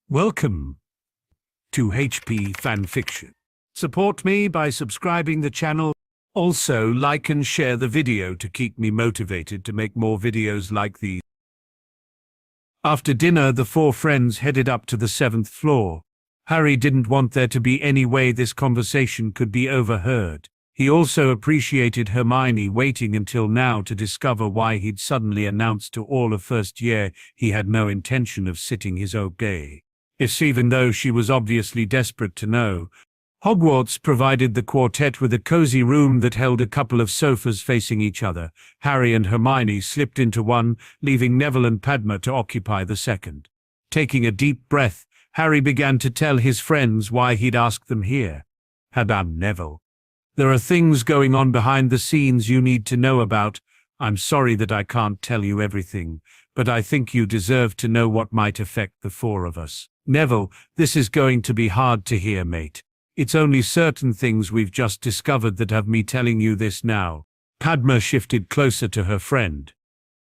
Welcome to HP Fanfiction. Support me by subscribing the channel. Also, like and share the video to keep me motivated to make more videos like these. After dinner, the four friends headed up to the 7th floor. Harry didn't want there to be any way this conversation could be overheard. He also appreciated Hermione waiting until now to discover why he'd suddenly announced to all of first year he had no intention of sitting his okay. Even though she was obviously desperate to know. Hogwarts provided the quartet with a cozy room that held a couple of sofas facing each other. Harry and Hermione slipped into one, leaving Neville and Padma to occupy the second. Taking a deep breath, Harry began to tell his friends why he'd asked them here. Neville. There are things going on behind the scenes you need to know about. I'm sorry that I can't tell you everything, but I think you deserve to know what might affect the four of us. Neville, this is going to be hard to hear, mate. It's only certain things we've just discovered that have me telling you this now. Padma shifted closer to her friend.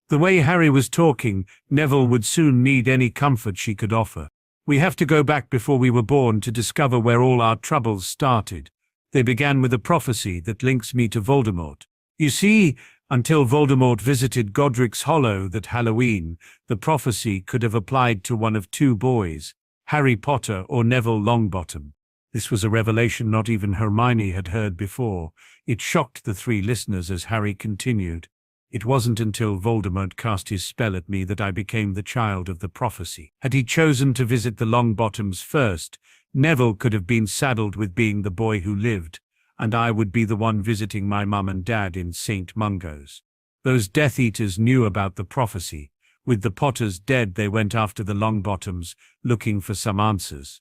The way Harry was talking, Neville would soon need any comfort she could offer. We have to go back before we were born to discover where all our troubles started. They began with a prophecy that links me to Voldemort. You see, until Voldemort visited Godric's Hollow that Halloween, the prophecy could have applied to one of two boys, Harry Potter or Neville Longbottom. This was a revelation not even Hermione had heard before. It shocked the three listeners as Harry continued. It wasn't until Voldemort cast his spell at me that I became the child of the prophecy. Had he chosen to visit the Longbottoms first, Neville could have been saddled with being the boy who lived, and I would be the one visiting my mum and dad in St. Mungo's. Those Death Eaters knew about the prophecy. With the Potters dead, they went after the Longbottoms, looking for some answers.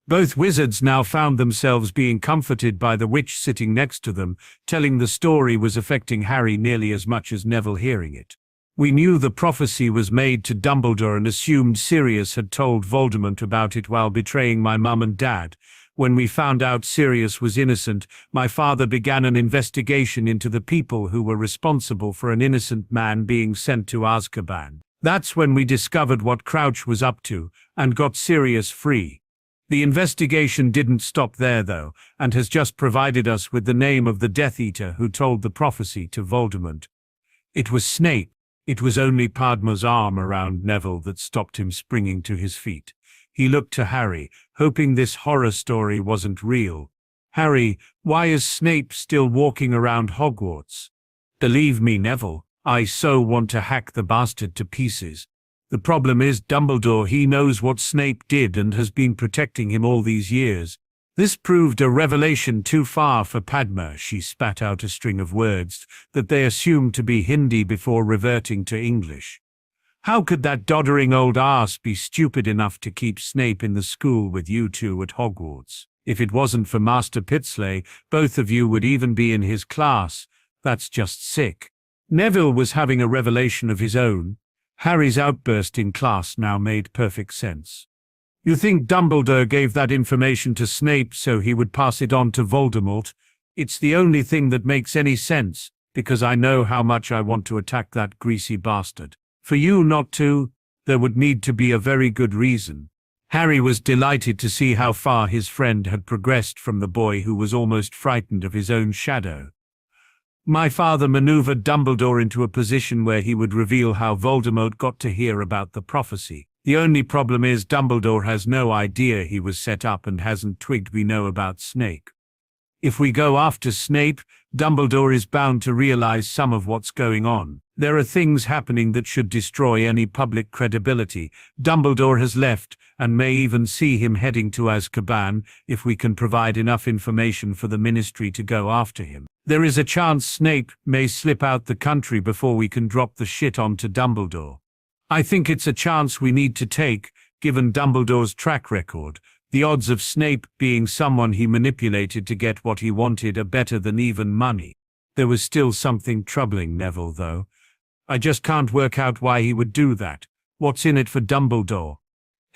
Both wizards now found themselves being comforted by the witch sitting next to them, telling the story was affecting Harry nearly as much as Neville hearing it. We knew the prophecy was made to Dumbledore and assumed Sirius had told Voldemort about it while betraying my mum and dad. When we found out Sirius was innocent, my father began an investigation into the people who were responsible for an innocent man being sent to Azkaban. That's when we discovered what Crouch was up to, and got Sirius free. The investigation didn't stop there though, and has just provided us with the name of the Death Eater who told the prophecy to Voldemort. It was Snape. It was only Padma's arm around Neville that stopped him springing to his feet. He looked to Harry, hoping this horror story wasn't real. Harry, why is Snape still walking around Hogwarts? Believe me, Neville, I so want to hack the bastard to pieces. The problem is Dumbledore, he knows what Snape did and has been protecting him all these years. This proved a revelation too far for Padma. She spat out a string of words that they assumed to be Hindi before reverting to English. How could that doddering old ass be stupid enough to keep Snape in the school with you two at Hogwarts? If it wasn't for Master Pitsley, both of you would even be in his class. That's just sick. Neville was having a revelation of his own. Harry's outburst in class now made perfect sense. You think Dumbledore gave that information to Snape so he would pass it on to Voldemort? It's the only thing that makes any sense, because I know how much I want to attack that greasy bastard. For you not to, there would need to be a very good reason. Harry was delighted to see how far his friend had progressed from the boy who was almost frightened of his own shadow. My father maneuvered Dumbledore into a position where he would reveal how Voldemort got to hear about the prophecy. The only problem is Dumbledore has no idea he was set up and hasn't twigged we know about Snape. If we go after Snape, Dumbledore is bound to realize some of what's going on. There are things happening that should destroy any public credibility. Dumbledore has left, and may even see him heading to Azkaban if we can provide enough information for the Ministry to go after him. There is a chance Snape may slip out the country before we can drop the shit onto Dumbledore. I think it's a chance we need to take, given Dumbledore's track record. The odds of Snape being someone he manipulated to get what he wanted are better than even money. There was still something troubling Neville, though. I just can't work out why he would do that. What's in it for Dumbledore?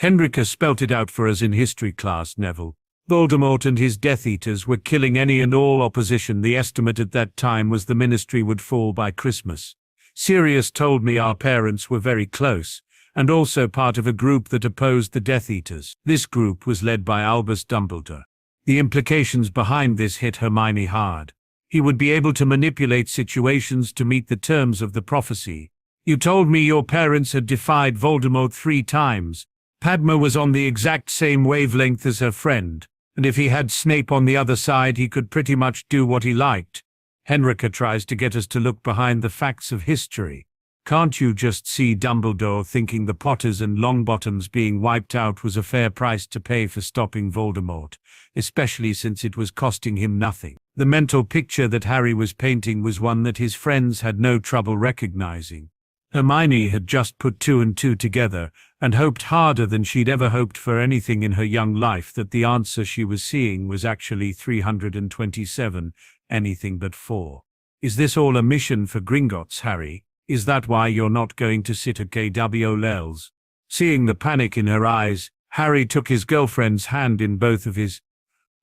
Henrika spelt it out for us in history class, Neville. Voldemort and his Death Eaters were killing any and all opposition. The estimate at that time was the Ministry would fall by Christmas. Sirius told me our parents were very close, and also part of a group that opposed the Death Eaters. This group was led by Albus Dumbledore. The implications behind this hit Hermione hard. He would be able to manipulate situations to meet the terms of the prophecy. You told me your parents had defied Voldemort 3 times. Padma was on the exact same wavelength as her friend, and if he had Snape on the other side, he could pretty much do what he liked. Henrika tries to get us to look behind the facts of history. Can't you just see Dumbledore thinking the Potters and Longbottoms being wiped out was a fair price to pay for stopping Voldemort, especially since it was costing him nothing? The mental picture that Harry was painting was one that his friends had no trouble recognizing. Hermione had just put 2 and 2 together and hoped harder than she'd ever hoped for anything in her young life that the answer she was seeing was actually 327, anything but 4. Is this all a mission for Gringotts, Harry? Is that why you're not going to sit at KWL's? Seeing the panic in her eyes, Harry took his girlfriend's hand in both of his.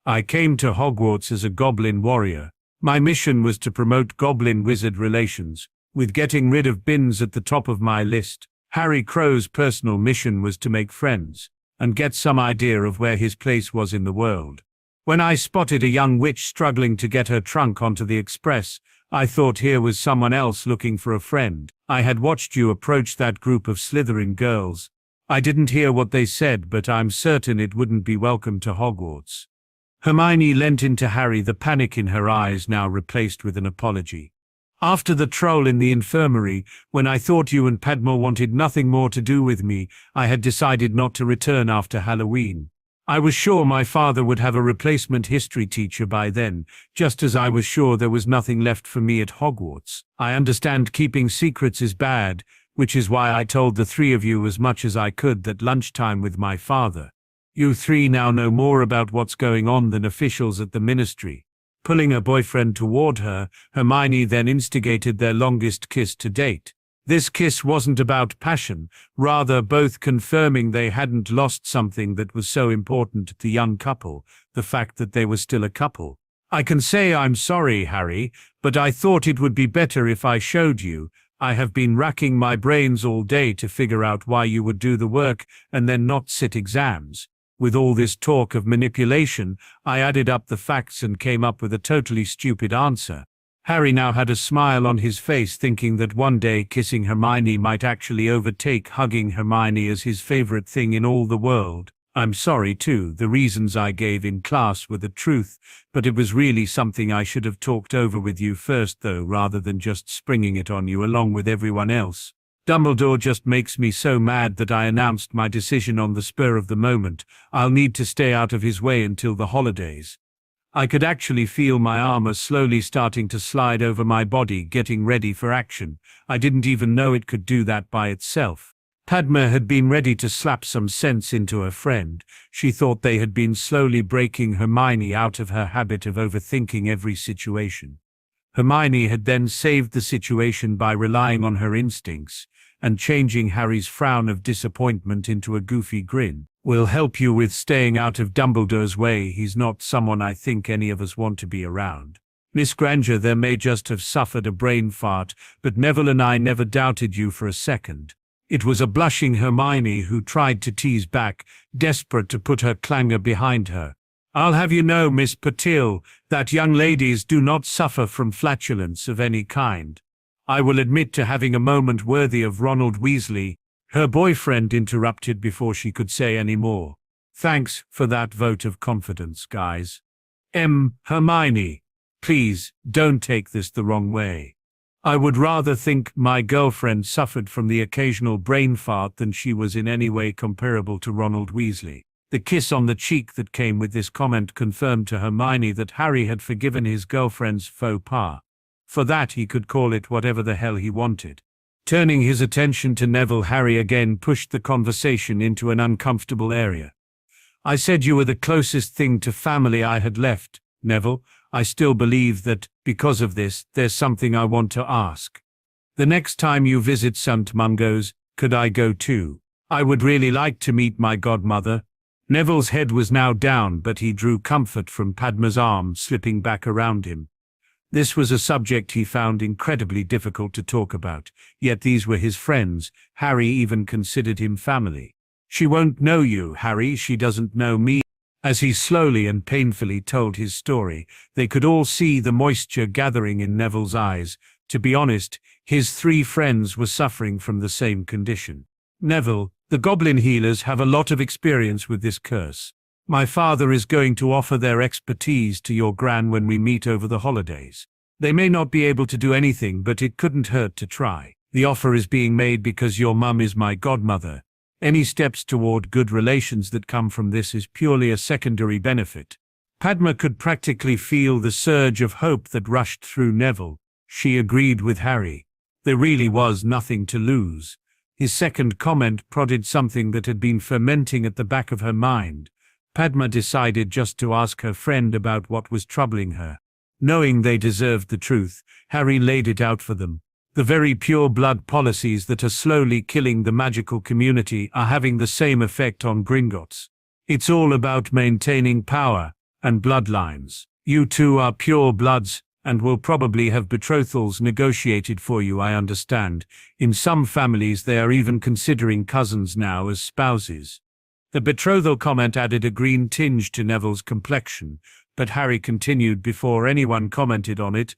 I came to Hogwarts as a goblin warrior. My mission was to promote goblin-wizard relations, with getting rid of Binns at the top of my list. Harry Crow's personal mission was to make friends, and get some idea of where his place was in the world. When I spotted a young witch struggling to get her trunk onto the express, I thought here was someone else looking for a friend. I had watched you approach that group of Slytherin girls. I didn't hear what they said, but I'm certain it wouldn't be welcome to Hogwarts. Hermione leant into Harry, the panic in her eyes now replaced with an apology. After the troll in the infirmary, when I thought you and Padma wanted nothing more to do with me, I had decided not to return after Halloween. I was sure my father would have a replacement history teacher by then, just as I was sure there was nothing left for me at Hogwarts. I understand keeping secrets is bad, which is why I told the 3 of you as much as I could at lunchtime with my father. You 3 now know more about what's going on than officials at the ministry. Pulling her boyfriend toward her, Hermione then instigated their longest kiss to date. This kiss wasn't about passion, rather both confirming they hadn't lost something that was so important to the young couple, the fact that they were still a couple. I can say I'm sorry, Harry, but I thought it would be better if I showed you. I have been racking my brains all day to figure out why you would do the work and then not sit exams. With all this talk of manipulation, I added up the facts and came up with a totally stupid answer. Harry now had a smile on his face, thinking that one day kissing Hermione might actually overtake hugging Hermione as his favorite thing in all the world. I'm sorry too, the reasons I gave in class were the truth, but it was really something I should have talked over with you first though, rather than just springing it on you along with everyone else. Dumbledore just makes me so mad that I announced my decision on the spur of the moment. I'll need to stay out of his way until the holidays. I could actually feel my armor slowly starting to slide over my body, getting ready for action. I didn't even know it could do that by itself. Padma had been ready to slap some sense into her friend. She thought they had been slowly breaking Hermione out of her habit of overthinking every situation. Hermione had then saved the situation by relying on her instincts and changing Harry's frown of disappointment into a goofy grin. We'll help you with staying out of Dumbledore's way. He's not someone I think any of us want to be around. Miss Granger there may just have suffered a brain fart, but Neville and I never doubted you for a second. It was a blushing Hermione who tried to tease back, desperate to put her clangor behind her. I'll have you know, Miss Patil, that young ladies do not suffer from flatulence of any kind. I will admit to having a moment worthy of Ronald Weasley. Her boyfriend interrupted before she could say any more. Thanks for that vote of confidence, guys. Hermione, please, don't take this the wrong way. I would rather think my girlfriend suffered from the occasional brain fart than she was in any way comparable to Ronald Weasley. The kiss on the cheek that came with this comment confirmed to Hermione that Harry had forgiven his girlfriend's faux pas. For that he could call it whatever the hell he wanted. Turning his attention to Neville, Harry again pushed the conversation into an uncomfortable area. I said you were the closest thing to family I had left, Neville. I still believe that, because of this, there's something I want to ask. The next time you visit St. Mungo's, could I go too? I would really like to meet my godmother. Neville's head was now down, but he drew comfort from Padma's arm slipping back around him. This was a subject he found incredibly difficult to talk about, yet these were his friends. Harry even considered him family. "She won't know you, Harry, she doesn't know me." As he slowly and painfully told his story, they could all see the moisture gathering in Neville's eyes. To be honest, his three friends were suffering from the same condition. "Neville, the goblin healers have a lot of experience with this curse. My father is going to offer their expertise to your gran when we meet over the holidays. They may not be able to do anything, but it couldn't hurt to try. The offer is being made because your mum is my godmother. Any steps toward good relations that come from this is purely a secondary benefit." Padma could practically feel the surge of hope that rushed through Neville. She agreed with Harry. There really was nothing to lose. His second comment prodded something that had been fermenting at the back of her mind. Padma decided just to ask her friend about what was troubling her. Knowing they deserved the truth, Harry laid it out for them. The very pure blood policies that are slowly killing the magical community are having the same effect on Gringotts. It's all about maintaining power and bloodlines. You two are pure bloods and will probably have betrothals negotiated for you, I understand. In some families they are even considering cousins now as spouses. The betrothal comment added a green tinge to Neville's complexion, but Harry continued before anyone commented on it.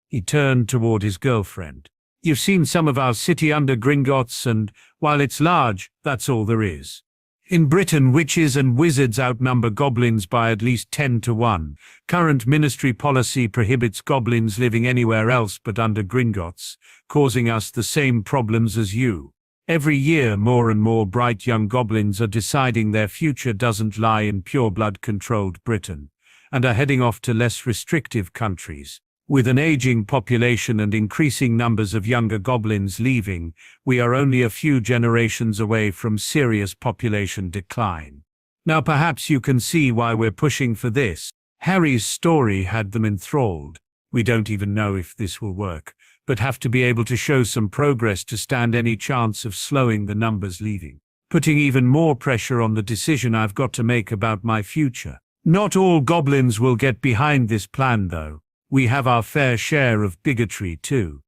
He turned toward his girlfriend. "You've seen some of our city under Gringotts, and, while it's large, that's all there is. In Britain, witches and wizards outnumber goblins by at least 10 to 1. Current ministry policy prohibits goblins living anywhere else but under Gringotts, causing us the same problems as you. Every year, more and more bright young goblins are deciding their future doesn't lie in pure-blood-controlled Britain, and are heading off to less restrictive countries. With an aging population and increasing numbers of younger goblins leaving, we are only a few generations away from serious population decline. Now perhaps you can see why we're pushing for this." Harry's story had them enthralled. "We don't even know if this will work, but have to be able to show some progress to stand any chance of slowing the numbers leaving. Putting even more pressure on the decision I've got to make about my future. Not all goblins will get behind this plan though. We have our fair share of bigotry too.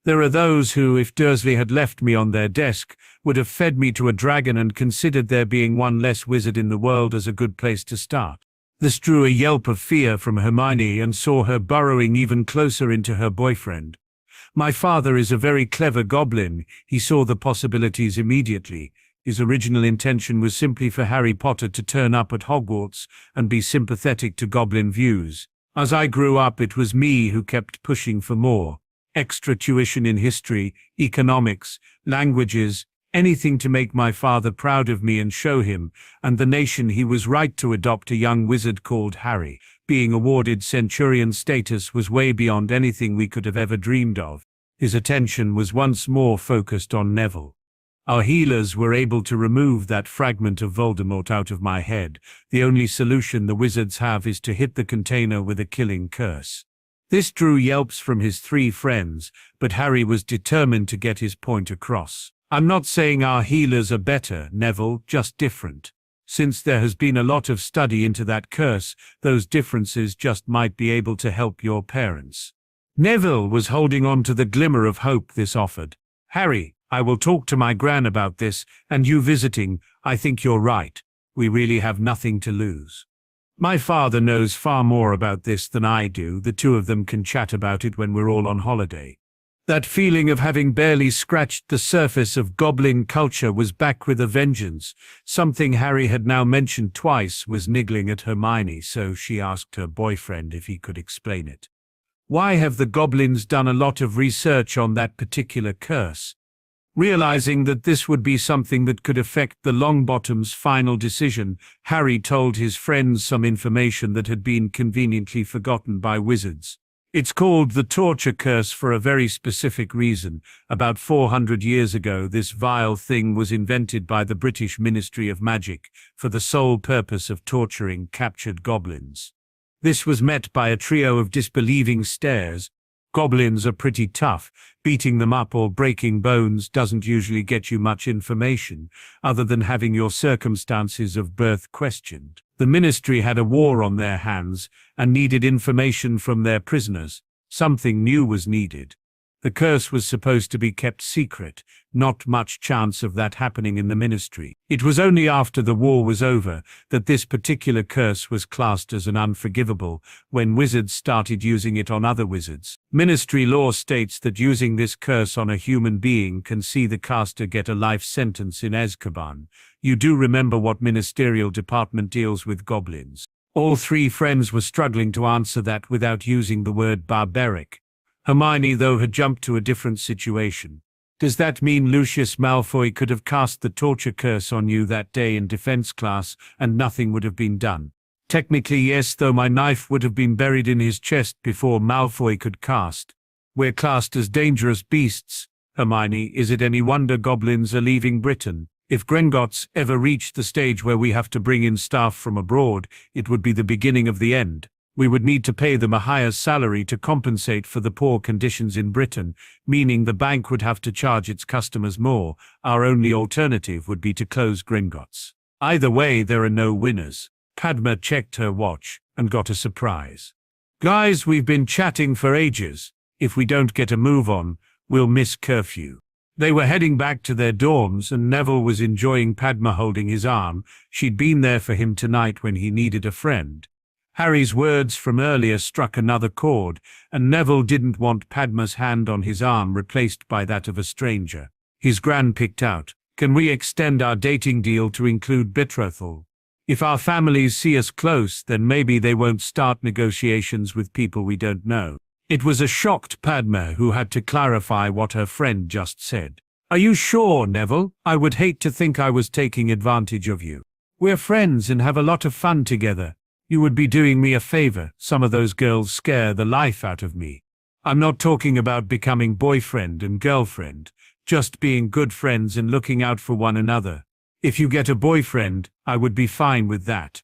There are those who, if Dursley had left me on their desk, would have fed me to a dragon and considered there being one less wizard in the world as a good place to start." This drew a yelp of fear from Hermione and saw her burrowing even closer into her boyfriend. "My father is a very clever goblin." He saw the possibilities immediately. His original intention was simply for Harry Potter to turn up at Hogwarts and be sympathetic to goblin views. As I grew up, it was me who kept pushing for more. Extra tuition in history, economics, languages, anything to make my father proud of me and show him and the nation he was right to adopt a young wizard called Harry. Being awarded centurion status was way beyond anything we could have ever dreamed of. His attention was once more focused on Neville. Our healers were able to remove that fragment of Voldemort out of my head. The only solution the wizards have is to hit the container with a killing curse. This drew yelps from his three friends, but Harry was determined to get his point across. "I'm not saying our healers are better, Neville, just different. Since there has been a lot of study into that curse, those differences just might be able to help your parents." Neville was holding on to the glimmer of hope this offered. "Harry, I will talk to my gran about this, and you visiting, I think you're right. We really have nothing to lose. My father knows far more about this than I do. The two of them can chat about it when we're all on holiday." That feeling of having barely scratched the surface of goblin culture was back with a vengeance. Something Harry had now mentioned twice was niggling at Hermione, so she asked her boyfriend if he could explain it. "Why have the goblins done a lot of research on that particular curse?" Realizing that this would be something that could affect the Longbottom's final decision, Harry told his friends some information that had been conveniently forgotten by wizards. "It's called the torture curse for a very specific reason. About 400 years ago, this vile thing was invented by the British Ministry of Magic for the sole purpose of torturing captured goblins. This was met by a trio of disbelieving stares. Goblins are pretty tough. Beating them up or breaking bones doesn't usually get you much information, other than having your circumstances of birth questioned. The ministry had a war on their hands and needed information from their prisoners, Something new was needed. The curse was supposed to be kept secret, not much chance of that happening in the ministry. It was only after the war was over that this particular curse was classed as an unforgivable, when wizards started using it on other wizards. Ministry law states that using this curse on a human being can see the caster get a life sentence in Azkaban. You do remember what ministerial department deals with goblins? All three friends were struggling to answer that without using the word barbaric. Hermione, though, had jumped to a different situation. Does that mean Lucius Malfoy could have cast the torture curse on you that day in defense class and nothing would have been done? Technically yes, though my knife would have been buried in his chest before Malfoy could cast. We're classed as dangerous beasts. Hermione, is it any wonder goblins are leaving Britain? If Gringotts ever reached the stage where we have to bring in staff from abroad, it would be the beginning of the end. We would need to pay them a higher salary to compensate for the poor conditions in Britain, meaning the bank would have to charge its customers more. Our only alternative would be to close Gringotts. Either way, there are no winners. Padma checked her watch and got a surprise. Guys, we've been chatting for ages. If we don't get a move on, we'll miss curfew. They were heading back to their dorms and Neville was enjoying Padma holding his arm. She'd been there for him tonight when he needed a friend. Harry's words from earlier struck another chord, and Neville didn't want Padma's hand on his arm replaced by that of a stranger. His gran picked out, "Can we extend our dating deal to include betrothal? If our families see us close, then maybe they won't start negotiations with people we don't know." It was a shocked Padma who had to clarify what her friend just said. "Are you sure, Neville? I would hate to think I was taking advantage of you. We're friends and have a lot of fun together. You would be doing me a favor. Some of those girls scare the life out of me. I'm not talking about becoming boyfriend and girlfriend, just being good friends and looking out for one another. If you get a boyfriend, I would be fine with that."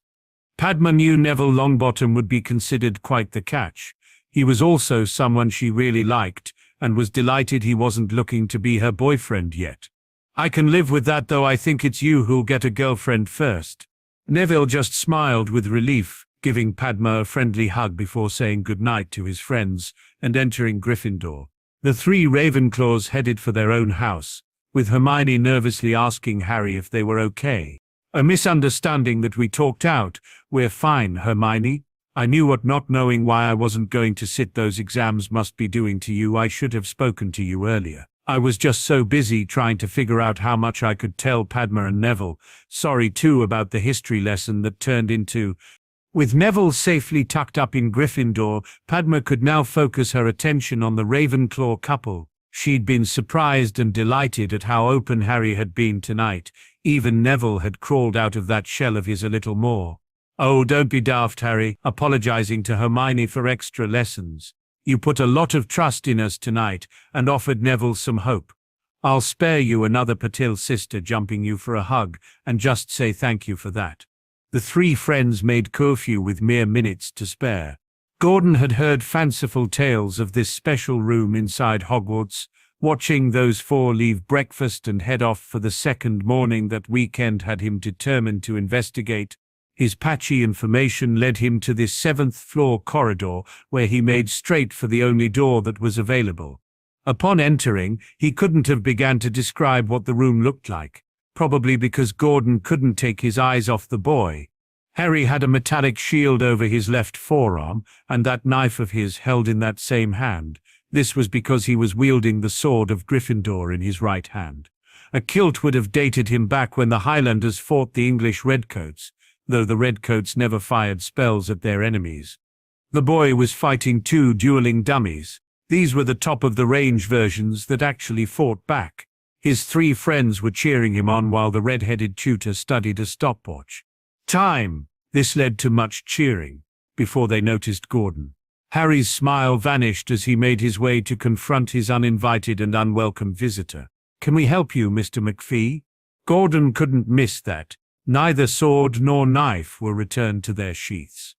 Padma knew Neville Longbottom would be considered quite the catch. He was also someone she really liked, and was delighted he wasn't looking to be her boyfriend yet. "I can live with that, though I think it's you who'll get a girlfriend first." Neville just smiled with relief, giving Padma a friendly hug before saying goodnight to his friends and entering Gryffindor. The three Ravenclaws headed for their own house, with Hermione nervously asking Harry if they were okay. "A misunderstanding that we talked out. We're fine, Hermione. I knew what not knowing why I wasn't going to sit those exams must be doing to you. I should have spoken to you earlier. I was just so busy trying to figure out how much I could tell Padma and Neville. Sorry too about the history lesson that turned into..." With Neville safely tucked up in Gryffindor, Padma could now focus her attention on the Ravenclaw couple. She'd been surprised and delighted at how open Harry had been tonight. Even Neville had crawled out of that shell of his a little more. "Oh, don't be daft, Harry," apologizing to Hermione for extra lessons. "You put a lot of trust in us tonight," and offered Neville some hope. "I'll spare you another Patil sister jumping you for a hug, and just say thank you for that." The three friends made curfew with mere minutes to spare. Gordon had heard fanciful tales of this special room inside Hogwarts. Watching those four leave breakfast and head off for the second morning that weekend had him determined to investigate. His patchy information led him to this 7th-floor corridor, where he made straight for the only door that was available. Upon entering, he couldn't have begun to describe what the room looked like, probably because Gordon couldn't take his eyes off the boy. Harry had a metallic shield over his left forearm, and that knife of his held in that same hand. This was because he was wielding the sword of Gryffindor in his right hand. A kilt would have dated him back when the Highlanders fought the English Redcoats, though the Redcoats never fired spells at their enemies. The boy was fighting two dueling dummies. These were the top-of-the-range versions that actually fought back. His three friends were cheering him on while the red-headed tutor studied a stopwatch. Time! This led to much cheering, before they noticed Gordon. Harry's smile vanished as he made his way to confront his uninvited and unwelcome visitor. "Can we help you, Mr. McPhee?" Gordon couldn't miss that. Neither sword nor knife were returned to their sheaths.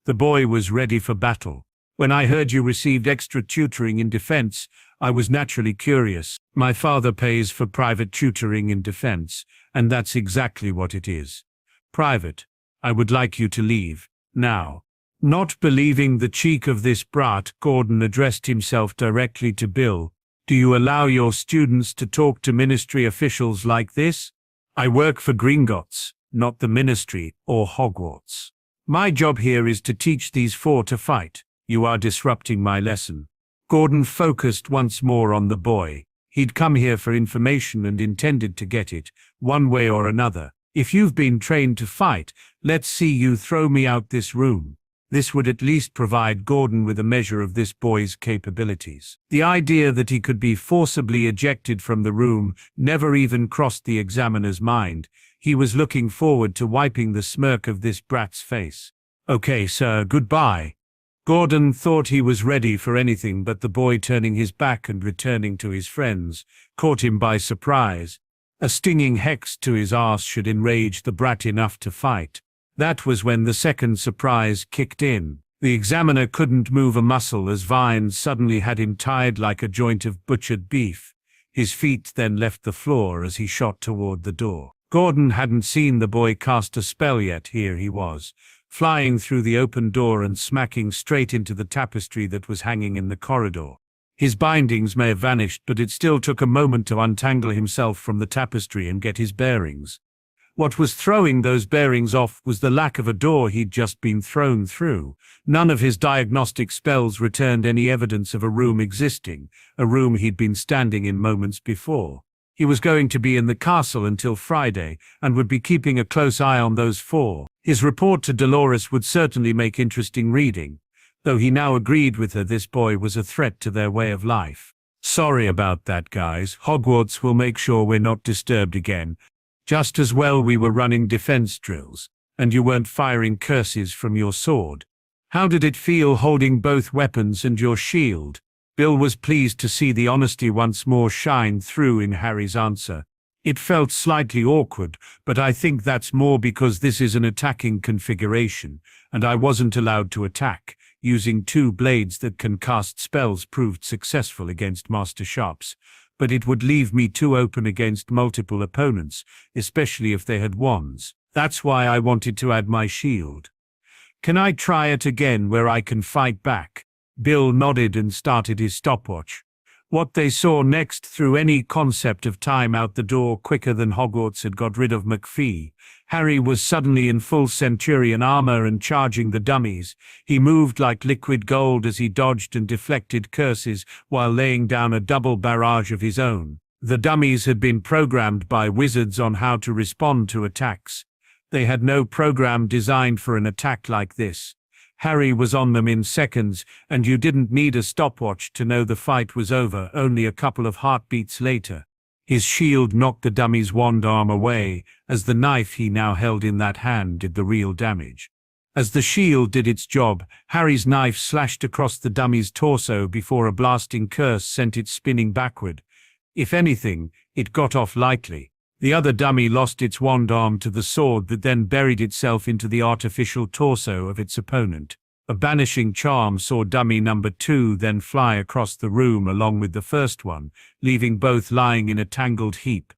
The boy was ready for battle. "When I heard you received extra tutoring in defense, I was naturally curious. My father pays for private tutoring in defense, and that's exactly what it is. Private. I would like you to leave. Now." Not believing the cheek of this brat, Gordon addressed himself directly to Bill. Do you allow your students to talk to ministry officials like this? I work for Gringotts, not the ministry or Hogwarts. My job here is to teach these four to fight. You are disrupting my lesson. Gordon focused once more on the boy. He'd come here for information and intended to get it, one way or another. If you've been trained to fight, let's see you throw me out this room. This would at least provide Gordon with a measure of this boy's capabilities. The idea that he could be forcibly ejected from the room never even crossed the examiner's mind. He was looking forward to wiping the smirk of this brat's face. Okay, sir, goodbye. Gordon thought he was ready for anything, but the boy turning his back and returning to his friends caught him by surprise. A stinging hex to his arse should enrage the brat enough to fight. That was when the second surprise kicked in. The examiner couldn't move a muscle as vines suddenly had him tied like a joint of butchered beef. His feet then left the floor as he shot toward the door. Gordon hadn't seen the boy cast a spell yet. Here he was, flying through the open door and smacking straight into the tapestry that was hanging in the corridor. His bindings may have vanished, but it still took a moment to untangle himself from the tapestry and get his bearings. What was throwing those bearings off was the lack of a door he'd just been thrown through. None of his diagnostic spells returned any evidence of a room existing, a room he'd been standing in moments before. He was going to be in the castle until Friday, and would be keeping a close eye on those four. His report to Dolores would certainly make interesting reading, though he now agreed with her this boy was a threat to their way of life. Sorry about that, guys. Hogwarts will make sure we're not disturbed again. Just as well we were running defense drills, and you weren't firing curses from your sword. How did it feel holding both weapons and your shield? Bill was pleased to see the honesty once more shine through in Harry's answer. It felt slightly awkward, but I think that's more because this is an attacking configuration, and I wasn't allowed to attack. Using two blades that can cast spells proved successful against Master Sharps, but it would leave me too open against multiple opponents, especially if they had wands. That's why I wanted to add my shield. Can I try it again where I can fight back? Bill nodded and started his stopwatch. What they saw next threw any concept of time out the door quicker than Hogwarts had got rid of McPhee. Harry was suddenly in full Centurion armor and charging the dummies. He moved like liquid gold as he dodged and deflected curses while laying down a double barrage of his own. The dummies had been programmed by wizards on how to respond to attacks. They had no program designed for an attack like this. Harry was on them in seconds, and you didn't need a stopwatch to know the fight was over only a couple of heartbeats later. His shield knocked the dummy's wand arm away, as the knife he now held in that hand did the real damage. As the shield did its job, Harry's knife slashed across the dummy's torso before a blasting curse sent it spinning backward. If anything, it got off lightly. The other dummy lost its wand arm to the sword that then buried itself into the artificial torso of its opponent. A banishing charm saw dummy number 2 then fly across the room along with the first one, leaving both lying in a tangled heap.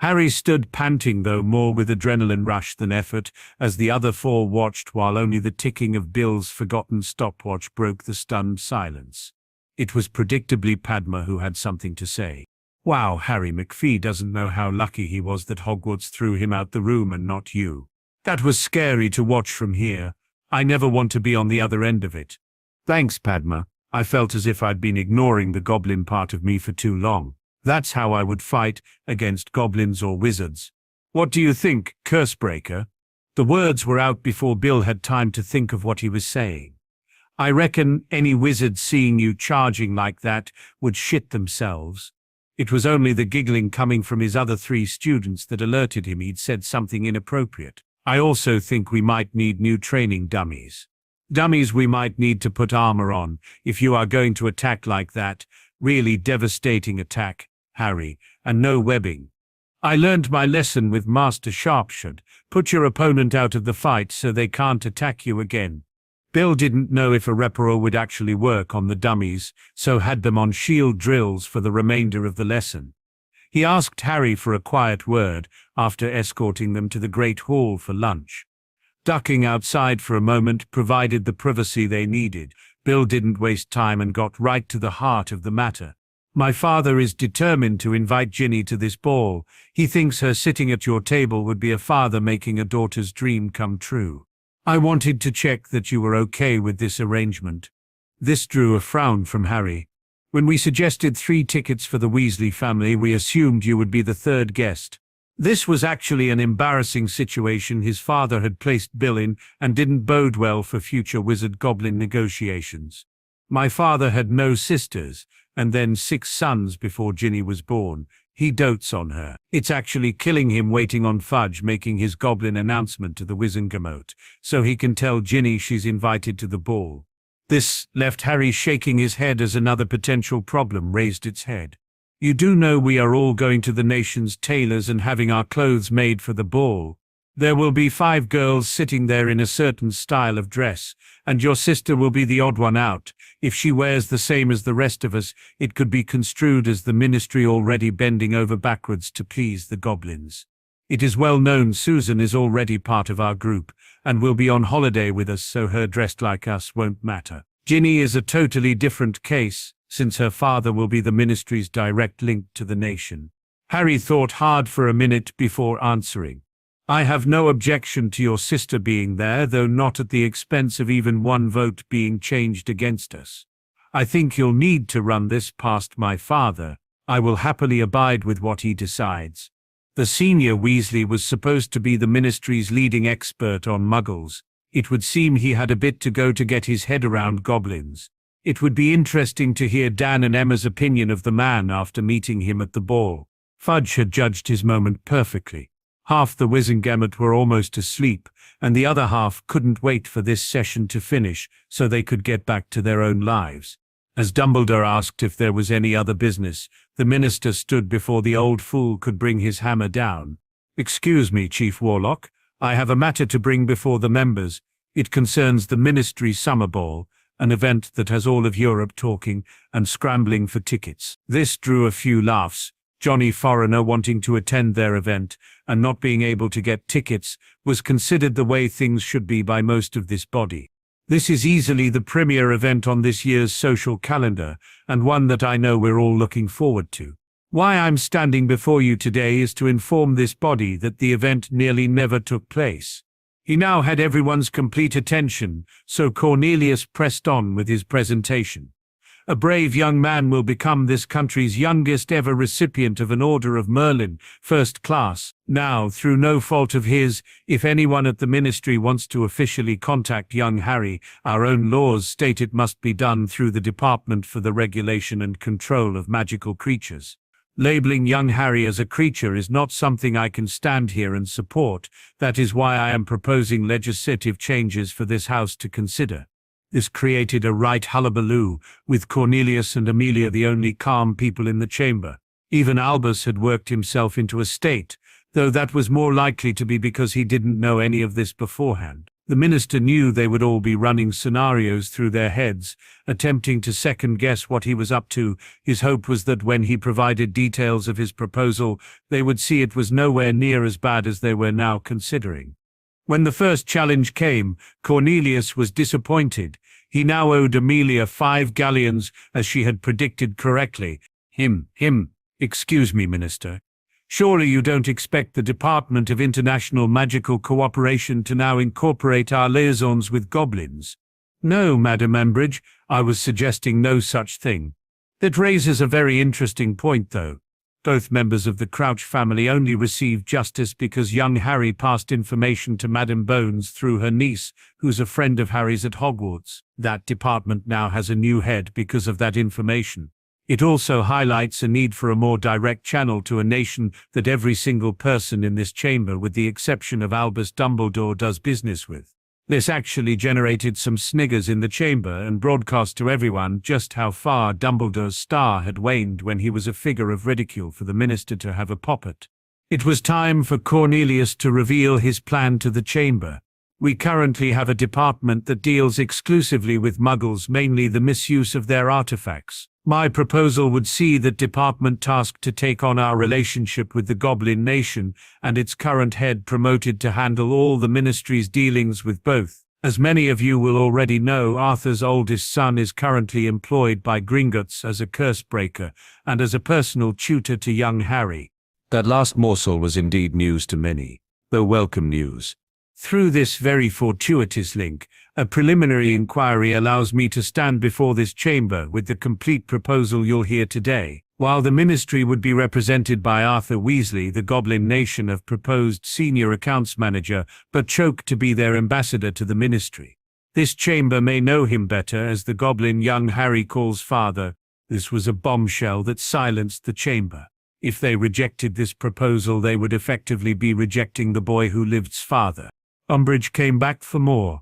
Harry stood panting, though more with adrenaline rush than effort, as the other four watched while only the ticking of Bill's forgotten stopwatch broke the stunned silence. It was predictably Padma who had something to say. Wow, Harry McPhee doesn't know how lucky he was that Hogwarts threw him out the room and not you. That was scary to watch from here. I never want to be on the other end of it. Thanks, Padma. I felt as if I'd been ignoring the goblin part of me for too long. That's how I would fight against goblins or wizards. What do you think, Cursebreaker? The words were out before Bill had time to think of what he was saying. I reckon any wizard seeing you charging like that would shit themselves. It was only the giggling coming from his other 3 students that alerted him he'd said something inappropriate. I also think we might need new training dummies. Dummies we might need to put armor on, if you are going to attack like that. Really devastating attack, Harry, and no webbing. I learned my lesson with Master Sharpshot. Put your opponent out of the fight so they can't attack you again. Bill didn't know if a reparo would actually work on the dummies, so had them on shield drills for the remainder of the lesson. He asked Harry for a quiet word after escorting them to the Great Hall for lunch. Ducking outside for a moment provided the privacy they needed. Bill didn't waste time and got right to the heart of the matter. My father is determined to invite Ginny to this ball. He thinks her sitting at your table would be a father making a daughter's dream come true. I wanted to check that you were okay with this arrangement. This drew a frown from Harry. When we suggested 3 tickets for the Weasley family, we assumed you would be the third guest. This was actually an embarrassing situation his father had placed Bill in and didn't bode well for future wizard-goblin negotiations. My father had no sisters, and then 6 sons before Ginny was born. He dotes on her. It's actually killing him waiting on Fudge making his goblin announcement to the Wizengamot, so he can tell Ginny she's invited to the ball. This left Harry shaking his head as another potential problem raised its head. You do know we are all going to the nation's tailors and having our clothes made for the ball. There will be 5 girls sitting there in a certain style of dress, and your sister will be the odd one out. If she wears the same as the rest of us, it could be construed as the ministry already bending over backwards to please the goblins. It is well known Susan is already part of our group, and will be on holiday with us, so her dressed like us won't matter. Ginny is a totally different case, since her father will be the ministry's direct link to the nation. Harry thought hard for a minute before answering. I have no objection to your sister being there, though not at the expense of even 1 vote being changed against us. I think you'll need to run this past my father. I will happily abide with what he decides. The senior Weasley was supposed to be the ministry's leading expert on muggles. It would seem he had a bit to go to get his head around goblins. It would be interesting to hear Dan and Emma's opinion of the man after meeting him at the ball. Fudge had judged his moment perfectly. Half the Wizengamot were almost asleep, and the other half couldn't wait for this session to finish so they could get back to their own lives. As Dumbledore asked if there was any other business, the minister stood before the old fool could bring his hammer down. Excuse me, Chief Warlock. I have a matter to bring before the members. It concerns the Ministry Summer Ball, an event that has all of Europe talking and scrambling for tickets. This drew a few laughs. Johnny Foreigner wanting to attend their event and not being able to get tickets was considered the way things should be by most of this body. This is easily the premier event on this year's social calendar, and one that I know we're all looking forward to. Why I'm standing before you today is to inform this body that the event nearly never took place. He now had everyone's complete attention, so Cornelius pressed on with his presentation. A brave young man will become this country's youngest ever recipient of an Order of Merlin, first class. Now, through no fault of his, if anyone at the ministry wants to officially contact young Harry, our own laws state it must be done through the Department for the Regulation and Control of Magical Creatures. Labeling young Harry as a creature is not something I can stand here and support. That is why I am proposing legislative changes for this House to consider. This created a right hullabaloo, with Cornelius and Amelia the only calm people in the chamber. Even Albus had worked himself into a state, though that was more likely to be because he didn't know any of this beforehand. The minister knew they would all be running scenarios through their heads, attempting to second-guess what he was up to. His hope was that when he provided details of his proposal, they would see it was nowhere near as bad as they were now considering. When the first challenge came, Cornelius was disappointed. He now owed Amelia 5 galleons, as she had predicted correctly. Excuse me, Minister. Surely you don't expect the Department of International Magical Cooperation to now incorporate our liaisons with goblins? No, Madam Embridge, I was suggesting no such thing. That raises a very interesting point, though. Both members of the Crouch family only received justice because young Harry passed information to Madam Bones through her niece, who's a friend of Harry's at Hogwarts. That department now has a new head because of that information. It also highlights a need for a more direct channel to a nation that every single person in this chamber, with the exception of Albus Dumbledore, does business with. This actually generated some sniggers in the chamber and broadcast to everyone just how far Dumbledore's star had waned when he was a figure of ridicule for the minister to have a pop at. It was time for Cornelius to reveal his plan to the chamber. We currently have a department that deals exclusively with muggles, mainly the misuse of their artifacts. My proposal would see the department tasked to take on our relationship with the Goblin Nation and its current head promoted to handle all the ministry's dealings with both. As many of you will already know, Arthur's oldest son is currently employed by Gringotts as a curse breaker and as a personal tutor to young Harry. That last morsel was indeed news to many, though welcome news. Through this very fortuitous link, a preliminary inquiry allows me to stand before this chamber with the complete proposal you'll hear today. While the ministry would be represented by Arthur Weasley, the Goblin Nation have proposed senior accounts manager, but Choke to be their ambassador to the ministry. This chamber may know him better as the goblin young Harry calls father. This was a bombshell that silenced the chamber. If they rejected this proposal, they would effectively be rejecting the boy who lived's father. Umbridge came back for more.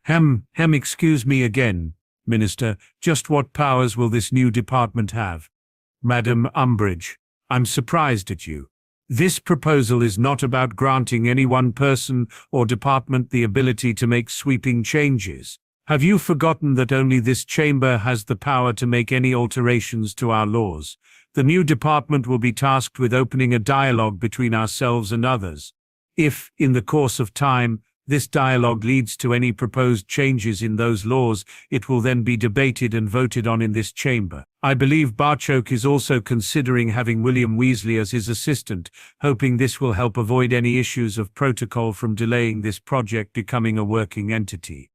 Excuse me again, Minister, just what powers will this new department have? Madam Umbridge, I'm surprised at you. This proposal is not about granting any one person or department the ability to make sweeping changes. Have you forgotten that only this chamber has the power to make any alterations to our laws? The new department will be tasked with opening a dialogue between ourselves and others. If, in the course of time, this dialogue leads to any proposed changes in those laws, it will then be debated and voted on in this chamber. I believe Barchoke is also considering having William Weasley as his assistant, hoping this will help avoid any issues of protocol from delaying this project becoming a working entity.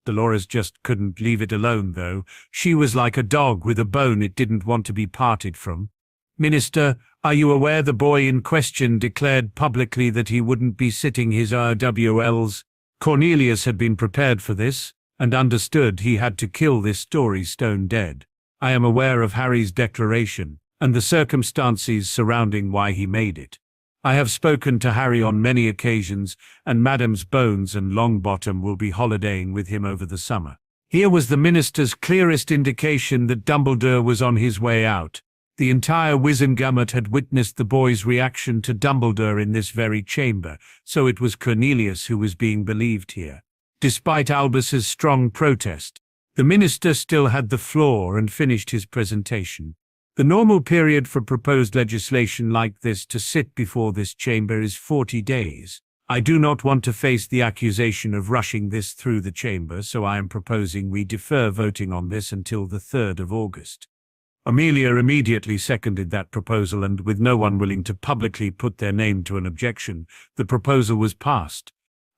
Dolores just couldn't leave it alone, though. She was like a dog with a bone it didn't want to be parted from. Minister, are you aware the boy in question declared publicly that he wouldn't be sitting his RWLs? Cornelius had been prepared for this, and understood he had to kill this story stone dead. I am aware of Harry's declaration, and the circumstances surrounding why he made it. I have spoken to Harry on many occasions, and Madams Bones and Longbottom will be holidaying with him over the summer. Here was the minister's clearest indication that Dumbledore was on his way out. The entire Wizengamot had witnessed the boy's reaction to Dumbledore in this very chamber, so it was Cornelius who was being believed here. Despite Albus's strong protest, the minister still had the floor and finished his presentation. The normal period for proposed legislation like this to sit before this chamber is 40 days. I do not want to face the accusation of rushing this through the chamber, so I am proposing we defer voting on this until the 3rd of August. Amelia immediately seconded that proposal, and with no one willing to publicly put their name to an objection, the proposal was passed.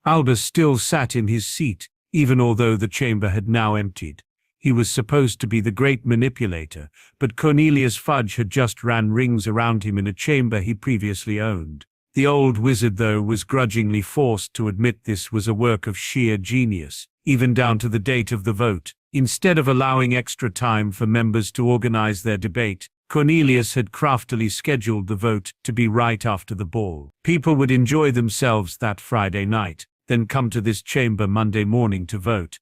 Albus still sat in his seat, even although the chamber had now emptied. He was supposed to be the great manipulator, but Cornelius Fudge had just ran rings around him in a chamber he previously owned. The old wizard, though, was grudgingly forced to admit this was a work of sheer genius, even down to the date of the vote. Instead of allowing extra time for members to organize their debate, Cornelius had craftily scheduled the vote to be right after the ball. People would enjoy themselves that Friday night, then come to this chamber Monday morning to vote.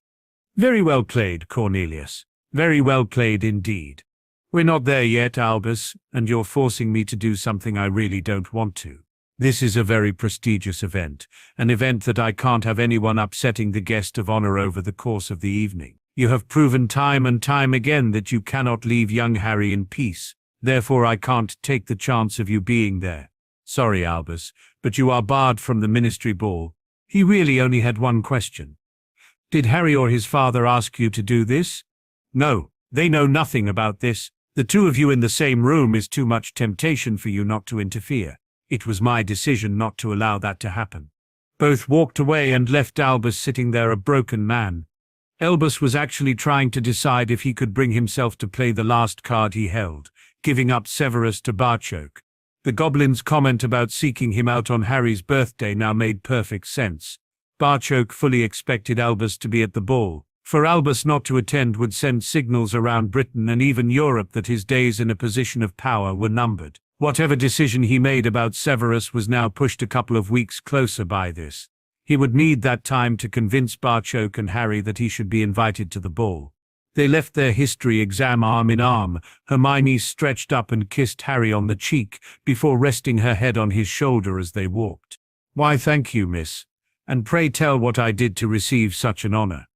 Very well played, Cornelius. Very well played indeed. We're not there yet, Albus, and you're forcing me to do something I really don't want to. This is a very prestigious event, an event that I can't have anyone upsetting the guest of honor over the course of the evening. You have proven time and time again that you cannot leave young Harry in peace. Therefore I can't take the chance of you being there. Sorry, Albus, but you are barred from the ministry ball. He really only had one question. Did Harry or his father ask you to do this? No, they know nothing about this. The two of you in the same room is too much temptation for you not to interfere. It was my decision not to allow that to happen. Both walked away and left Albus sitting there a broken man. Albus was actually trying to decide if he could bring himself to play the last card he held, giving up Severus to Barchoke. The goblin's comment about seeking him out on Harry's birthday now made perfect sense. Barchoke fully expected Albus to be at the ball. For Albus not to attend would send signals around Britain and even Europe that his days in a position of power were numbered. Whatever decision he made about Severus was now pushed a couple of weeks closer by this. He would need that time to convince Barchoke and Harry that he should be invited to the ball. They left their history exam arm in arm. Hermione stretched up and kissed Harry on the cheek before resting her head on his shoulder as they walked. Why, thank you, miss. And pray tell what I did to receive such an honor.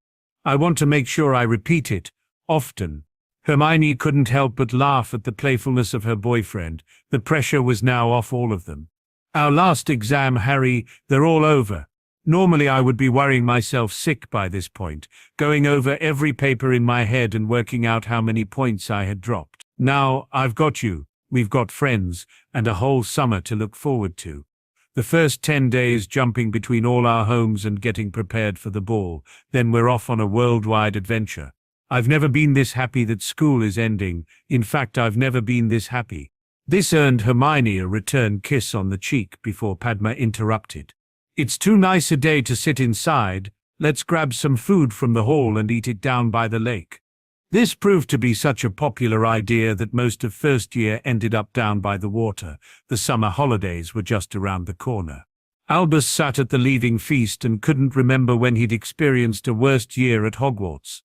I want to make sure I repeat it, often. Hermione couldn't help but laugh at the playfulness of her boyfriend. The pressure was now off all of them. Our last exam, Harry, they're all over. Normally I would be worrying myself sick by this point, going over every paper in my head and working out how many points I had dropped. Now, I've got you, we've got friends, and a whole summer to look forward to. The first 10 days jumping between all our homes and getting prepared for the ball, then we're off on a worldwide adventure. I've never been this happy that school is ending. In fact, I've never been this happy. This earned Hermione a return kiss on the cheek before Padma interrupted. It's too nice a day to sit inside. Let's grab some food from the hall and eat it down by the lake. This proved to be such a popular idea that most of first year ended up down by the water. The summer holidays were just around the corner. Albus sat at the leaving feast and couldn't remember when he'd experienced a worst year at Hogwarts.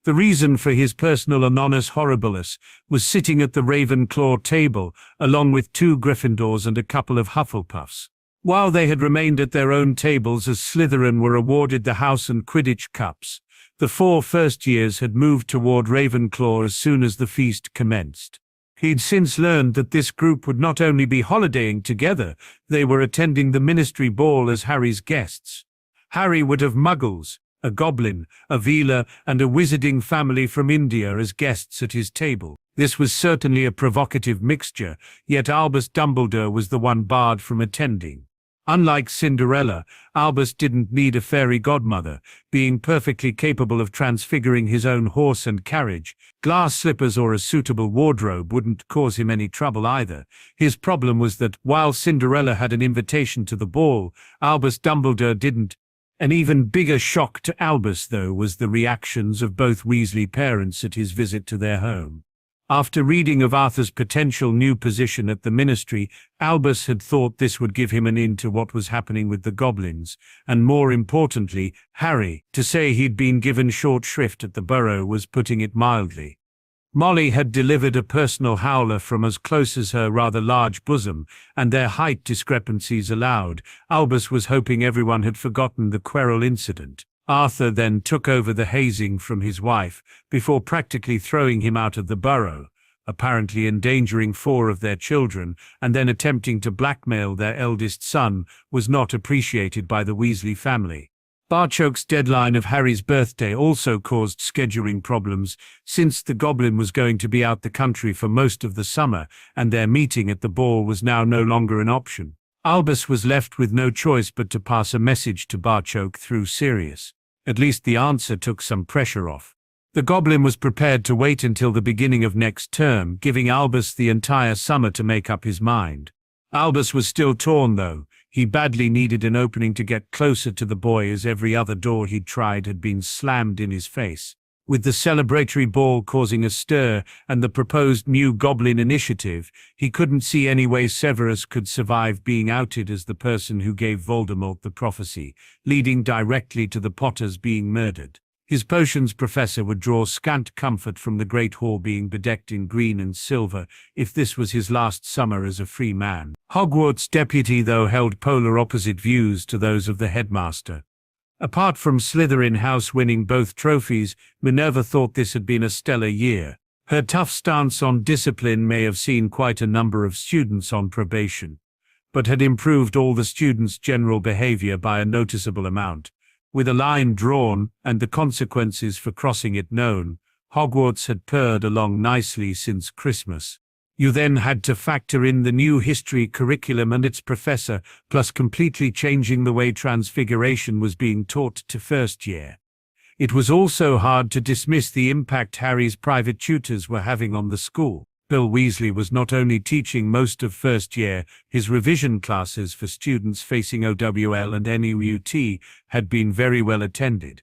The reason for his personal annonus horribilis was sitting at the Ravenclaw table, along with 2 Gryffindors and a couple of Hufflepuffs. While they had remained at their own tables as Slytherin were awarded the House and Quidditch Cups, the 4 first years had moved toward Ravenclaw as soon as the feast commenced. He'd since learned that this group would not only be holidaying together, they were attending the Ministry Ball as Harry's guests. Harry would have Muggles, a goblin, a Veela, and a wizarding family from India as guests at his table. This was certainly a provocative mixture, yet Albus Dumbledore was the one barred from attending. Unlike Cinderella, Albus didn't need a fairy godmother, being perfectly capable of transfiguring his own horse and carriage. Glass slippers or a suitable wardrobe wouldn't cause him any trouble either. His problem was that, while Cinderella had an invitation to the ball, Albus Dumbledore didn't. An even bigger shock to Albus, though, was the reactions of both Weasley parents at his visit to their home. After reading of Arthur's potential new position at the Ministry, Albus had thought this would give him an in to what was happening with the Goblins, and more importantly, Harry. To say he'd been given short shrift at the Burrow was putting it mildly. Molly had delivered a personal howler from as close as her rather large bosom, and their height discrepancies allowed. Albus was hoping everyone had forgotten the Quirrell incident. Arthur then took over the hazing from his wife, before practically throwing him out of the Burrow, apparently endangering 4 of their children, and then attempting to blackmail their eldest son, was not appreciated by the Weasley family. Barchoke's deadline of Harry's birthday also caused scheduling problems, since the Goblin was going to be out the country for most of the summer, and their meeting at the ball was now no longer an option. Albus was left with no choice but to pass a message to Barchoke through Sirius. At least the answer took some pressure off. The Goblin was prepared to wait until the beginning of next term, giving Albus the entire summer to make up his mind. Albus was still torn, though. He badly needed an opening to get closer to the boy, as every other door he'd tried had been slammed in his face. With the celebratory ball causing a stir and the proposed new Goblin initiative, he couldn't see any way Severus could survive being outed as the person who gave Voldemort the prophecy, leading directly to the Potters being murdered. His potions professor would draw scant comfort from the Great Hall being bedecked in green and silver if this was his last summer as a free man. Hogwarts deputy, though, held polar opposite views to those of the headmaster. Apart from Slytherin House winning both trophies, Minerva thought this had been a stellar year. Her tough stance on discipline may have seen quite a number of students on probation, but had improved all the students' general behavior by a noticeable amount. With a line drawn and the consequences for crossing it known, Hogwarts had purred along nicely since Christmas. You then had to factor in the new history curriculum and its professor, plus completely changing the way Transfiguration was being taught to first year. It was also hard to dismiss the impact Harry's private tutors were having on the school. Bill Weasley was not only teaching most of first year, his revision classes for students facing OWL and NUUT had been very well attended.